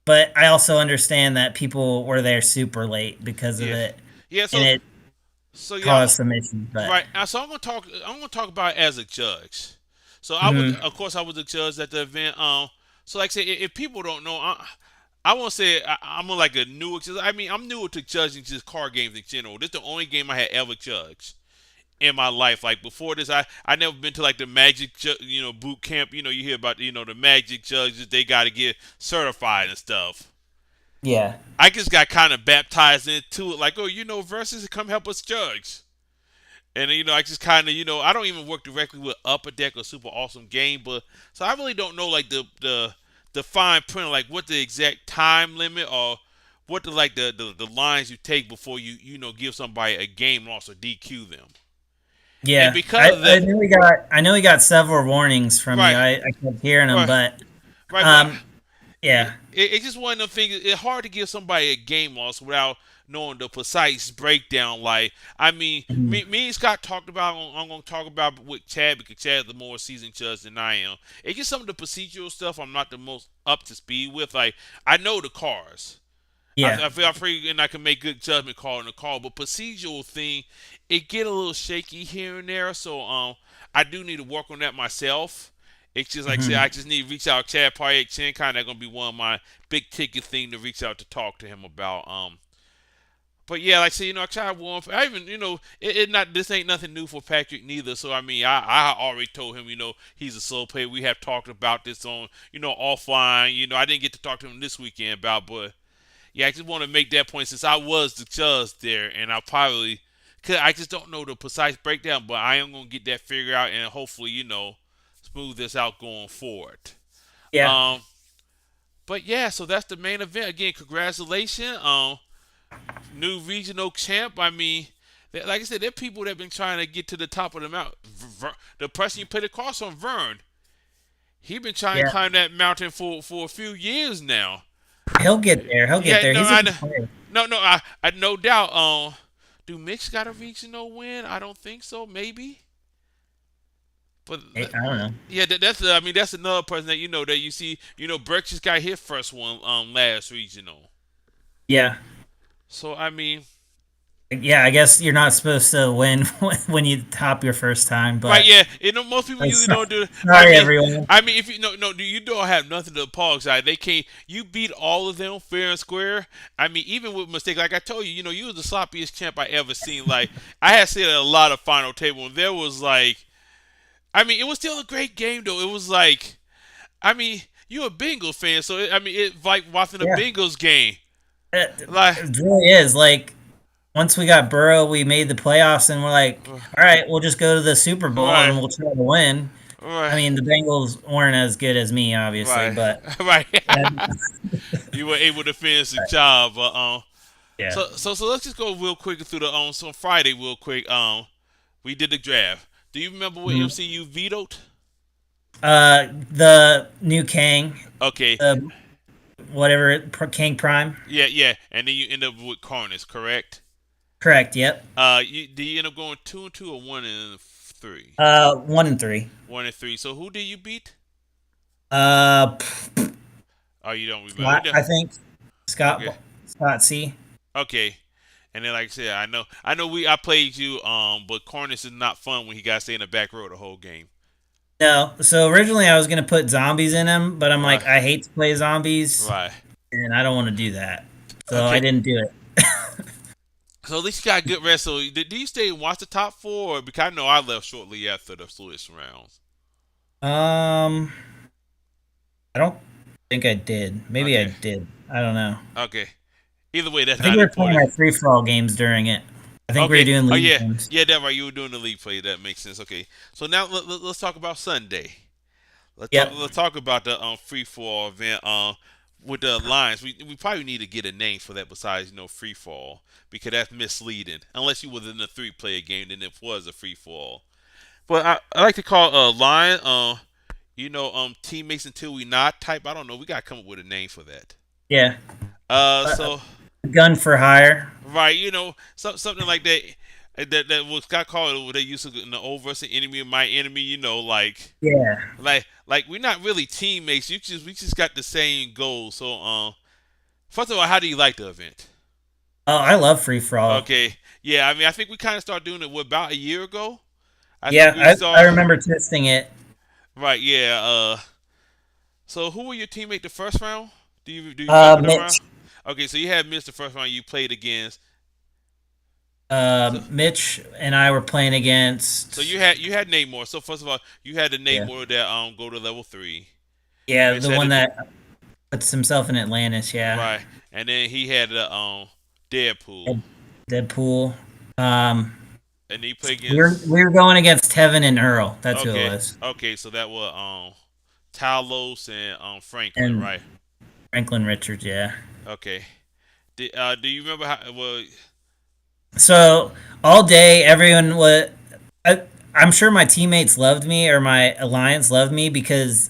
but I also understand that people were there super late because of yeah, it, yeah. and it Yeah. caused some issues. But Right. So I'm gonna talk. I'm gonna talk about it as a judge. So mhm. of course, I was a judge at the event. So like I said, if people don't know, I won't say I'm like a newer. I mean, I'm newer to judging just card games in general. This is the only game I had ever judged in my life. Like before this, I never been to like the Magic, boot camp. You hear about the Magic judges. They got to get certified and stuff. Yeah, I just got kind of baptized into it, like, oh, versus come help us judge. And I just kind of I don't even work directly with Upper Deck or Super Awesome Game, but so I really don't know like the the fine print, like what the exact time limit or what the lines you take before you give somebody a game loss or DQ them. And Yeah, because of that, I know he got several warnings from you. right, I kept hearing them, right, but right, but um, yeah, it's just one of them things. It's hard to give somebody a game loss without knowing the precise breakdown. Like, I mean, mhm, me and Scott talked about. I'm going to talk about with Chad because Chad's the more seasoned judge than I am. It's just some of the procedural stuff I'm not the most up to speed with. Like, I know the cars. yeah, I feel free and I can make good judgment call in the call, but procedural thing, it get a little shaky here and there. So I do need to work on that myself. It's just like I said, hmm I just need to reach out. Chad Parry Chin kind of gonna be one of my big ticket thing to reach out to talk to him about. But yeah, like I said, I try to warm. I even, it not this ain't nothing new for Patrick neither. So I mean, I already told him, he's a slow player. We have talked about this on, offline. I didn't get to talk to him this weekend about, but yeah, I just want to make that point since I was the judge there, and cause I just don't know the precise breakdown, but I am gonna get that figured out and hopefully, smooth this out going forward. yeah, Um, but yeah, so that's the main event. Again, congratulations, new regional champ. I mean, like I said, there are people that have been trying to get to the top of the mountain. The person you put across on Vern, he been trying to yeah. climb that mountain for a few years now. He'll get there. He'll get Yeah, there. no, He's a good player. no, I no doubt. Do Mitch got a regional win? I don't think so. Maybe, but I don't know. yeah, I mean, that's another person that that you see. Burke just got his first one last regional. Yeah, So I mean, yeah. I guess you're not supposed to win when you top your first time, right? but Yeah, most people usually don't do it. I sorry, mean, everyone. if you no, you don't have nothing to apologize. They can't. You beat all of them fair and square. I mean, even with mistake, like I told you, you was the sloppiest champ I ever seen. Like I had said at a lot of final table, and there was like, I mean, it was still a great game though. It was like, I mean, you're a Bengals fan, so I mean, it's like watching a Yeah, Bengals game. it, Like, it really is. Like once we got Burrow, we made the playoffs, and we're like, all right, we'll just go to the Super Bowl and right, we'll try to win. I right, mean, the Bengals weren't as good as me, obviously, right, but right. and, You were able to finish the job, but yeah. so let's just go real quick through the so Friday real quick. We did the draft. Do you remember what Mhm. MCU vetoed? The new King, Okay, the whatever King Prime. yeah, yeah, and then you end up with Carnage, correct? Correct. Yep. Do you end up going 2-2 or 1-3? 1 and 3. 1-3. So who did you beat? Uh, Oh, you don't remember. Scott, I think Okay, Scott C. okay. And then, like I said, I know I played you. But Carnage is not fun when he got to stay in the back row the whole game. No, so originally I was gonna put zombies in him, but I'm Right, like, I hate to play zombies, right. and I don't want to do that, so I Okay. didn't do it. So at least you got a good rest. So did you stay and watch the top four? Because I know I left shortly after the Swiss rounds. Um, I don't think I did. Maybe I Okay. did. I don't know. Okay. Either way, that's I think not we were playing important. our free for all games during it. I think we were Okay. doing Oh league yeah, games. yeah. That's right. You were doing the league play. That makes sense. Okay. So now let's talk about Sunday. Yep. Let's talk about the free fall event. With the lines, we probably need to get a name for that besides free fall because that's misleading. Unless you was in a 3-player game, then it was a free fall. But I like to call line teammates until we not type. I don't know. We gotta come up with a name for that. Yeah. Uh, So Gun for hire. right, something like that. That was got called. They used to in the old versus enemy of my enemy. Yeah. Like we're not really teammates. We just got the same goal. So first of all, how do you like the event? Oh, I love free for all. Okay, yeah. I mean, I think we kind of started doing it about a year ago. I think Yeah, we I saw remember testing it. right. Yeah. So who were your teammate the first round? Do you remember the round? Mitch. Okay, so you had missed the first round you played against. So Mitch and I were playing so against. you had Namor. So first of all, you had the Yeah. Namor that go to level 3. Yeah, Mitch the had one the that puts himself in Atlantis. Yeah. right, and then he had the Deadpool, Deadpool. Um, and he played we were against. we were going against Tevin and Earl. That's who it Okay, was. okay, so that was Talos and Franklin, and right? Franklin Richards. Yeah. Okay. Do you remember how? Well, So all day, everyone was. I, I'm sure my teammates loved me or my alliance loved me because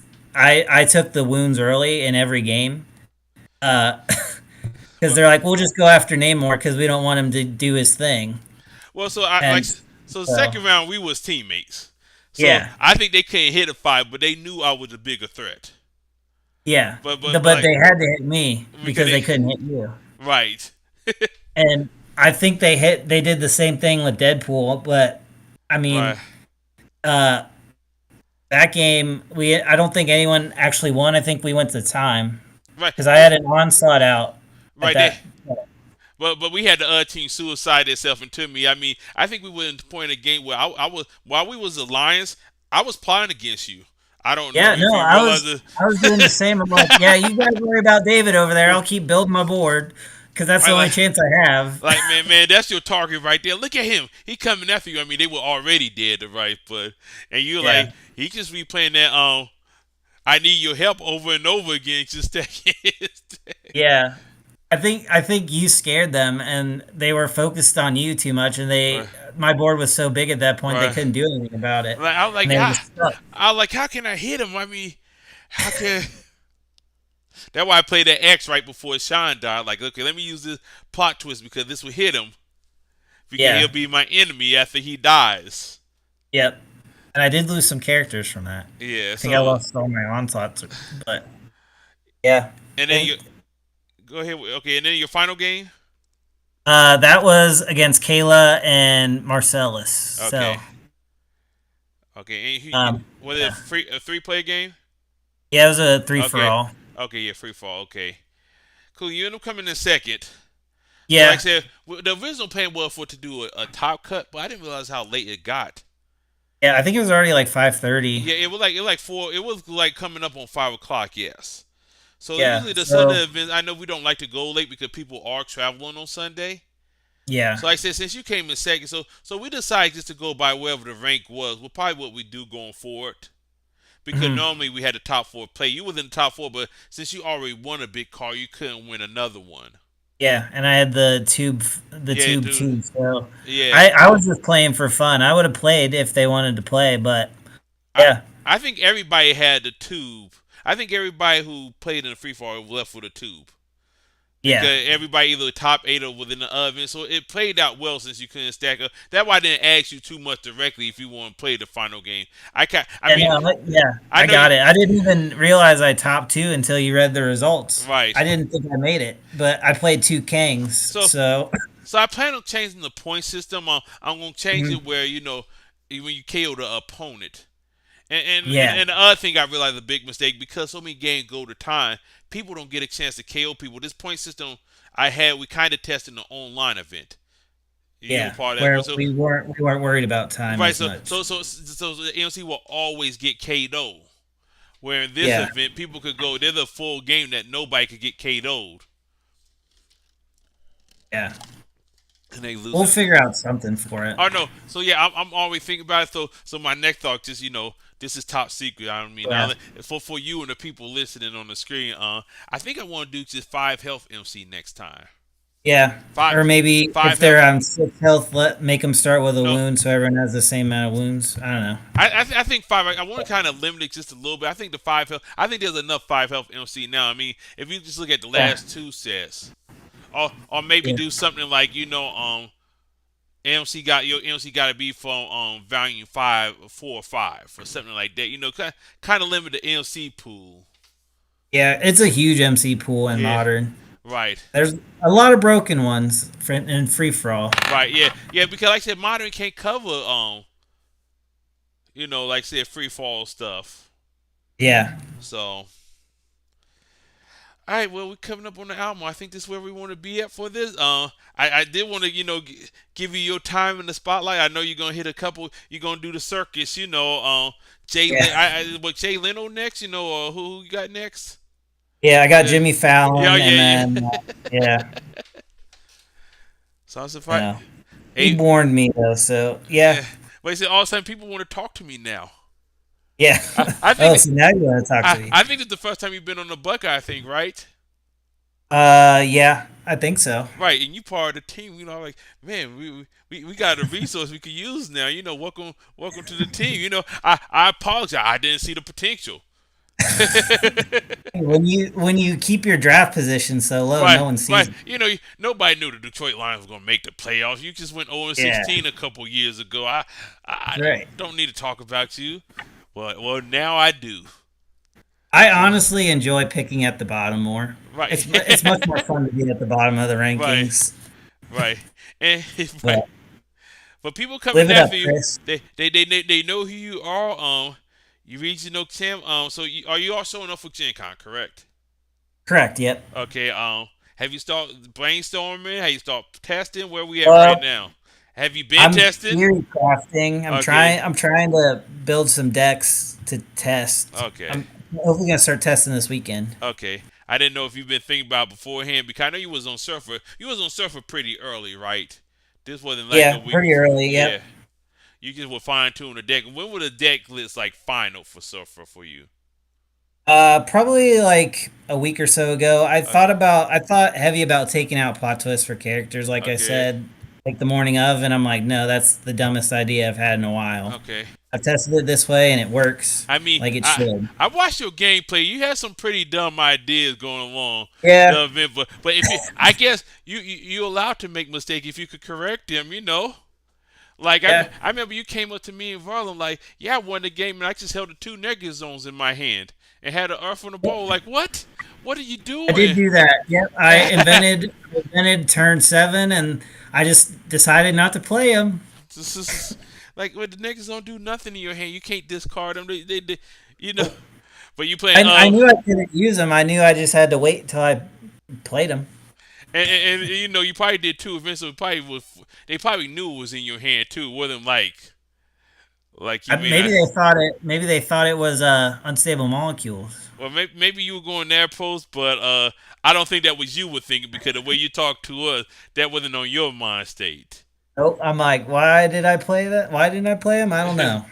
I took the wounds early in every game. Uh, because well, they're like, we'll just go after Namor because we don't want him to do his thing. well. So I like. And So the so second round we was teammates. So yeah, I think they couldn't hit a fight, but they knew I was a bigger threat. yeah. But But like they had to hit me because because they couldn't hit you. right. And I think they did the same thing with Deadpool, but I Right. mean, uh, that game I don't think anyone actually won. I think we went to time Right. because I Well, had an onslaught out at right. that. But we had the other team suicide itself into me. I mean, I think we were in the point of the game where I was while we was alliance, I was plotting against you. I don't know Yeah, if no, you realize it. I was doing the same. I'm like, yeah, you guys worry about David over there. I'll keep building my board because that's the Right, only chance I have. man, that's your target right there. Look at him. He coming after you. I mean, they were already dead, right? But and you're like, Yeah, he just replaying that. I need your help over and over again. Just yeah. I think you scared them, and they were focused on you too much, and right, they my board was so big at that point they right. couldn't do anything about it, Like I was like, and they were how? just stuck. I was like, how can I hit him? I mean, how can? That's why I played that X right before Sean died. Like, okay, let me use this plot twist because this will hit him because he'll Yeah, be my enemy after he dies. yep. And I did lose some characters from that. Yeah. I think I So lost all my onslaughts, but yeah. and then you It, go ahead. Okay, and then your final game. that was against Kayla and Marcellus. So, Okay. Okay. And um, was it yeah. a 3 player game? Yeah, it was a three for Okay. all. Okay. Yeah. Free fall. Okay. Cool. You end up coming in second. So like I Yeah, said, the original plan was for to do a top cut, but I didn't realize how late it got. yeah. I think it was already like 5:30. Yeah, it was like 4. It was like coming up on 5 o'clock. Yes. So Yeah. usually the So Sunday events, I know we don't like to go late because people are traveling on Sunday. yeah. So like I said, since you came in second, so we decided just to go by wherever the rank was. Well, probably what we do going forward. Because Mhm. normally we had the top 4 play. You was in the top 4, but since you already won a big car, you couldn't win another one. Yeah, and I had the Yeah, tube dude. too. So Yeah. I was just playing for fun. I would have played if they wanted to play, but I yeah, I think everybody had the tube. I think everybody who played in the free fall left with a tube. yeah, Because everybody either top 8 or within the oven. So it played out well since you couldn't stack up. That's why I didn't ask you too much directly if you want to play the final game. I and mean, yeah. I I know you, got it. I didn't even realize I topped two until you read the results. right. I didn't think I made it, but I played two Kangs, So so so I plan on changing the point system. I'm gonna change mhm. it where when you KO the opponent. And and, and Yeah, and the other thing I realized a big mistake because so many games go to time, people don't get a chance to KO people. This point system I had, we kind of tested in the online event. You were yeah. part of that Where one, so we weren't worried about time right. as So much. so so so the MC will always get KO'd. Where in this Yeah, event, people could go. There's a full game that nobody could get KO'd, yeah. and they We'll losing. figure out something for it. Oh no. So yeah, I'm always thinking about it. So my next thought just this is top secret. I mean, Yeah, for you and the people listening on the screen, I think I want to do just 5 health MC next time. yeah. Five Or maybe if five they're health. on 6 health, make them start with a No, wound so everyone has the same amount of wounds. I don't know. I think 5. I want to kind of limit it just a little bit. I think the 5 health. I think there's enough 5 health MC now. I mean, if you just look at the Yeah, last 2 sets, or maybe yeah, do something like MC got your MC got to be from volume 5, 4 or 5 or something like that. Kind of limit the MC pool. yeah. It's a huge MC pool in Yeah, modern. right, There's a lot of broken ones in free for all. right. Yeah, yeah. Because like I said, modern can't cover like I said, free fall stuff. Yeah, So, all right. Well, we're coming up on the album. I think this is where we want to be at for this. I did want to give you your time in the spotlight. I know you're gonna hit a couple. You're gonna do the circus. Jay. yeah, What Jay Leno next? Or who you got next? yeah. I got Yeah, Jimmy yeah, Fallon, and yeah, then yeah. yeah, Sounds you like know, he hey, warned me though. So yeah. yeah, But he said all of a sudden people want to talk to me now. Yeah. I Oh, think so now you want to talk to me? I think it's the first time you've been on the Buckeye thing, right? Yeah, I think so. Right, and you part of the team. Like man, we got a resource we could use now. Welcome to the team. I apologize. I didn't see the potential. When you keep your draft position so low, Right, no one right. sees it. Nobody knew the Detroit Lions was going to make the playoffs. You just went 0 Yeah, 16 a couple years ago. I that's right. don't need to talk about you. Well, now I do. I honestly enjoy picking at the bottom more. Right, It's much more fun to be at the bottom of the right, rankings. right, and right. But But people coming live it after up, you, Chris. they know who you are. You regional champ. Are you also enough for Gen Con, correct? Correct. Yep. Okay. Have you started brainstorming? Have you started testing? Where we at right Well, now? Have you been I'm testing? theory crafting. I'm Okay. trying. I'm trying to build some decks to test. Okay. I'm hopefully gonna start testing this weekend. Okay. I didn't know if you've been thinking about it beforehand because I know you was on Surfer. You was on Surfer pretty early, right? This wasn't like a Yeah, week pretty before. early. Yeah. Yep. You just would fine tune the deck. When would the deck list like final for Surfer for you? Probably like a week or so ago. Uh, I thought heavy about taking out plot twists for characters, like I okay. said, like the morning of, and I'm like, no, that's the dumbest idea I've had in a while. Okay. I've tested it this way and it works I mean, like it I should. I watched your gameplay. You had some pretty dumb ideas going along Yeah, the event, but if I guess you allowed to make mistakes if you could correct them. Like yeah. I remember you came up to me and Varlem like, yeah, I won the game and I just held the two negative zones in my hand and had an earth on the bowl. Like what? What are you I did doing? do that. Yep, I invented turn seven, and I just decided not to play them. This is like when the niggas don't do nothing in your hand, you can't discard them. You know. But you playing I knew I couldn't use them. I knew I just had to wait until I played them. and you probably did too. Eventually, they probably knew it was in your hand too. It wasn't like you mean Maybe I. they thought it. Maybe they thought it was unstable molecules. Well, maybe you were going there, post, but I don't think that was you were thinking because the way you talked to us, that wasn't on your mind state. Nope. I'm like, why did I play that? Why didn't I play them? I don't know.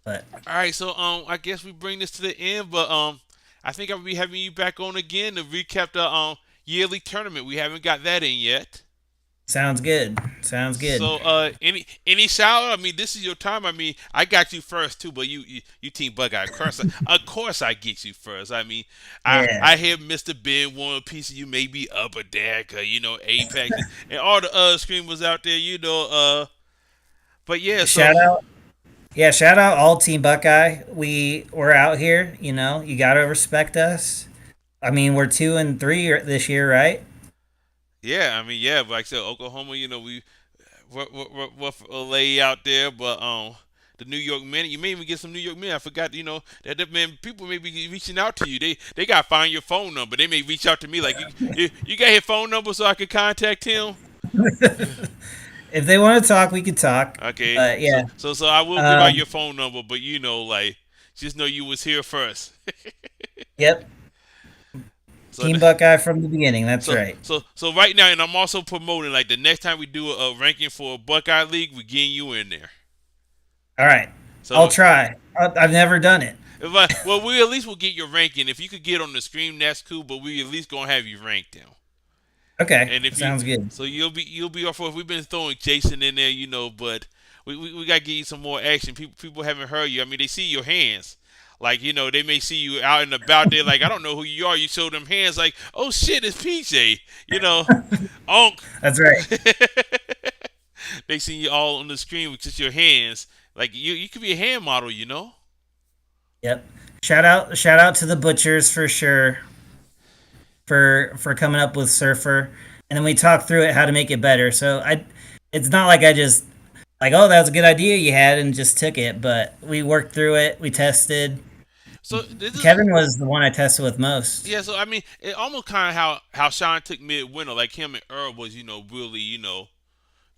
But All right, so I guess we bring this to the end, but I think I'll be having you back on again to recap the yearly tournament. We haven't got that in yet. sounds good. Sounds good. So any shout out? I mean, this is your time. I mean, I got you first too, but you team Buckeye. Of course I get you first. I mean, Yeah. I hear Mr. Ben want a piece of you, maybe Upper Deck, Apex, and all the other screamers out there. But yeah, so Shout out. Yeah, shout out all Team Buckeye. We're out here. You gotta respect us. I mean, we're 2-3 this year, right? yeah, I mean yeah, but like I said, Oklahoma, we're lay out there, but the New York Minute. You may even get some New York Minute. I forgot, that man. People may be reaching out to you. They got to find your phone number. They may reach out to me like, you got his phone number so I could contact him. If they want to talk, we could talk. Okay, But so yeah, so I will give out um, your phone number, but like, just know you was here first. yep. so Team Buckeye from the beginning. That's so right. so right now, and I'm also promoting like the next time we do a ranking for a Buckeye League, we're getting you in there. All right, I'll So try. I've never done it. well, we at least will get your ranking. If you could get on the screen, that's cool. But we at least gonna have you ranked now. Okay, And if you, sounds good. so you'll be off. We've been throwing Jason in there, but we gotta get you some more action. People haven't heard you. I mean, they see your hands. Like they may see you out and about there. Like I don't know who you are. You show them hands. Like oh shit, it's PJ. Onk. That's right. They see you all on the screen with just your hands. Like you could be a hand model. Yep. Shout out to the butchers for sure for coming up with Surfer, and then we talked through it how to make it better. So it's not like I just like, oh, that was a good idea you had and just took it, but we worked through it. We tested. So this is Kevin was the one I tested with most. yeah. So I mean, it almost kind of how Sean took midwinter. Like him and Earl was really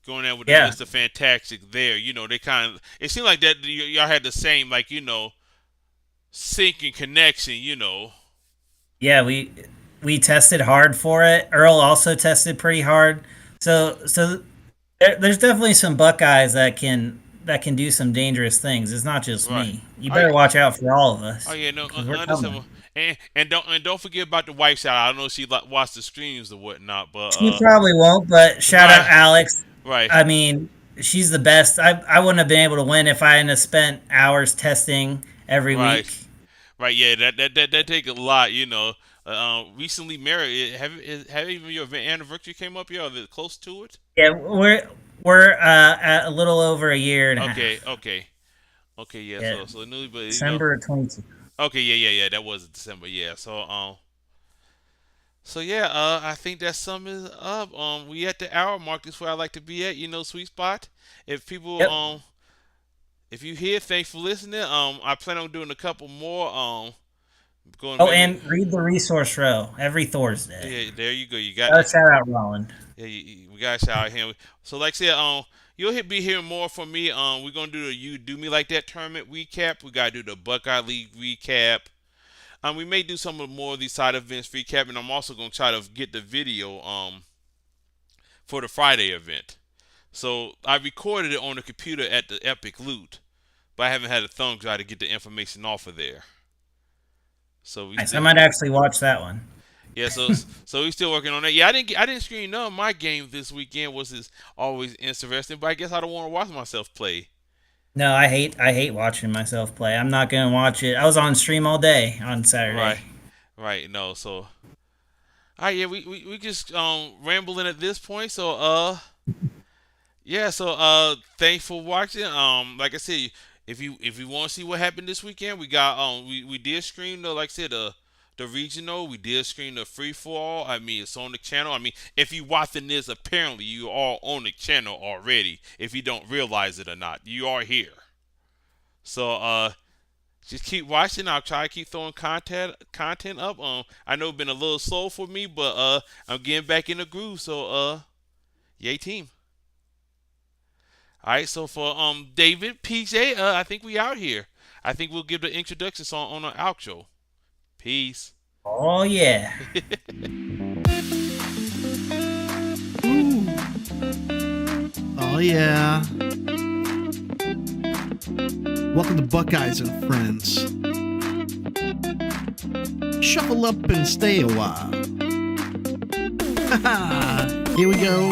going there with the Yeah, Mr. Fantastic there. They kind of it seemed like that y'all had the same like sync and connection. yeah. We tested hard for it. Earl also tested pretty hard. So there's definitely some Buckeyes that can that can do some dangerous things. It's not just Right. me. You Oh yeah. better watch out for all of Oh us yeah. No, because we're understandable. coming. And don't forget about the wife shout out. I don't know if she watched the streams or whatnot, but She probably won't, but shout out right, Alex. right, I mean, she's the best. I wouldn't have been able to win if I hadn't have spent hours testing every right, week. right. Yeah, that take a lot. Recently married. Have even your anniversary came up yet? Or is it close to it? Yeah, we're at a little over a year and a Okay, half. okay, okay. Yeah. Yeah, So newly, but December 22. Okay. Yeah, yeah, yeah. That was December. Yeah. So yeah. I think that sum is up. We at the hour mark. This is where I like to be at. Sweet spot. If people Yep. if you here, thanks for listening. I plan on doing a couple more. Going Oh, maybe. and read the resource row every Thursday. Yeah, there you go. You got Shout out Roland. yeah. We got to shout out him. So like I said, you'll be hearing more from me. We're gonna do the You Do Me Like That tournament recap. We gotta do the Buckeye League recap. We may do some of more of these side events recap, and I'm also gonna try to get the video for the Friday event. So I recorded it on the computer at the Epic Loot, but I haven't had a thumb drive to get the information off of there. So we Nice. I still might actually watch that one. yeah, so we still working on that. Yeah, I didn't screen none of my games this weekend, which is always interesting. But I guess I don't want to watch myself play. No, I hate watching myself play. I'm not gonna watch it. I was on stream all day on Right, Saturday. right. No, so all right, yeah, we just rambling at this point. So yeah, so thanks for watching. Like I said, if you want to see what happened this weekend, we got we did screen like I said the regional. We did screen the free for all. I mean, it's on the channel. I mean, if you watching this, apparently you are on the channel already. If you don't realize it or not, you are here. So just keep watching. I'll try to keep throwing content up. I know it's been a little slow for me, but I'm getting back in the groove. So yay team. All right, so for David, PJ, I think we out here. I think we'll give the introduction song on our outro. Peace. Oh yeah. Oh, yeah. Welcome to Buckeyes and Friends. Shuffle up and stay a while. Here we go.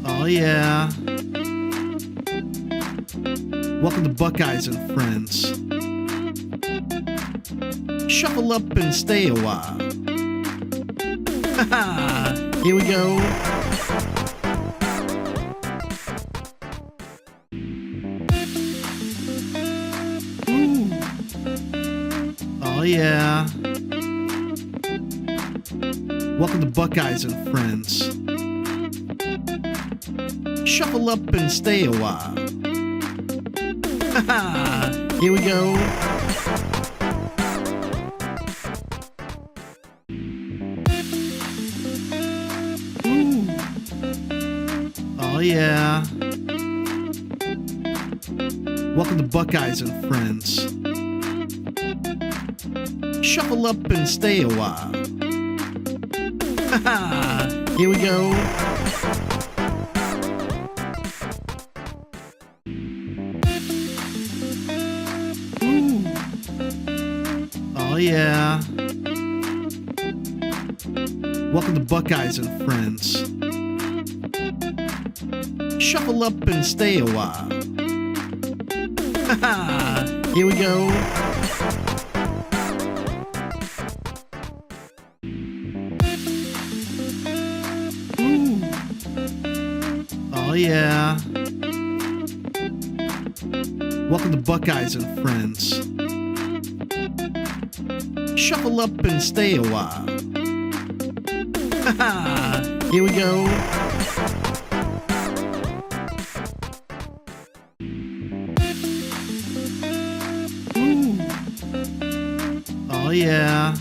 Oh, yeah. Welcome to Buckeyes and Friends. Shuffle up and stay a while. Here we go. Oh, yeah. Welcome to Buckeyes and Friends. Shuffle up and stay a while. Here we go. Oh, yeah. Welcome to Buckeyes and Friends. Shuffle up and stay a while. Here we go. Oh, yeah. Welcome to Buckeyes and Friends. Shuffle up and stay a while. Here we go. Oh, yeah. Welcome to Buckeyes and Friends. Shuffle up and stay a while. Here we go. Oh, yeah.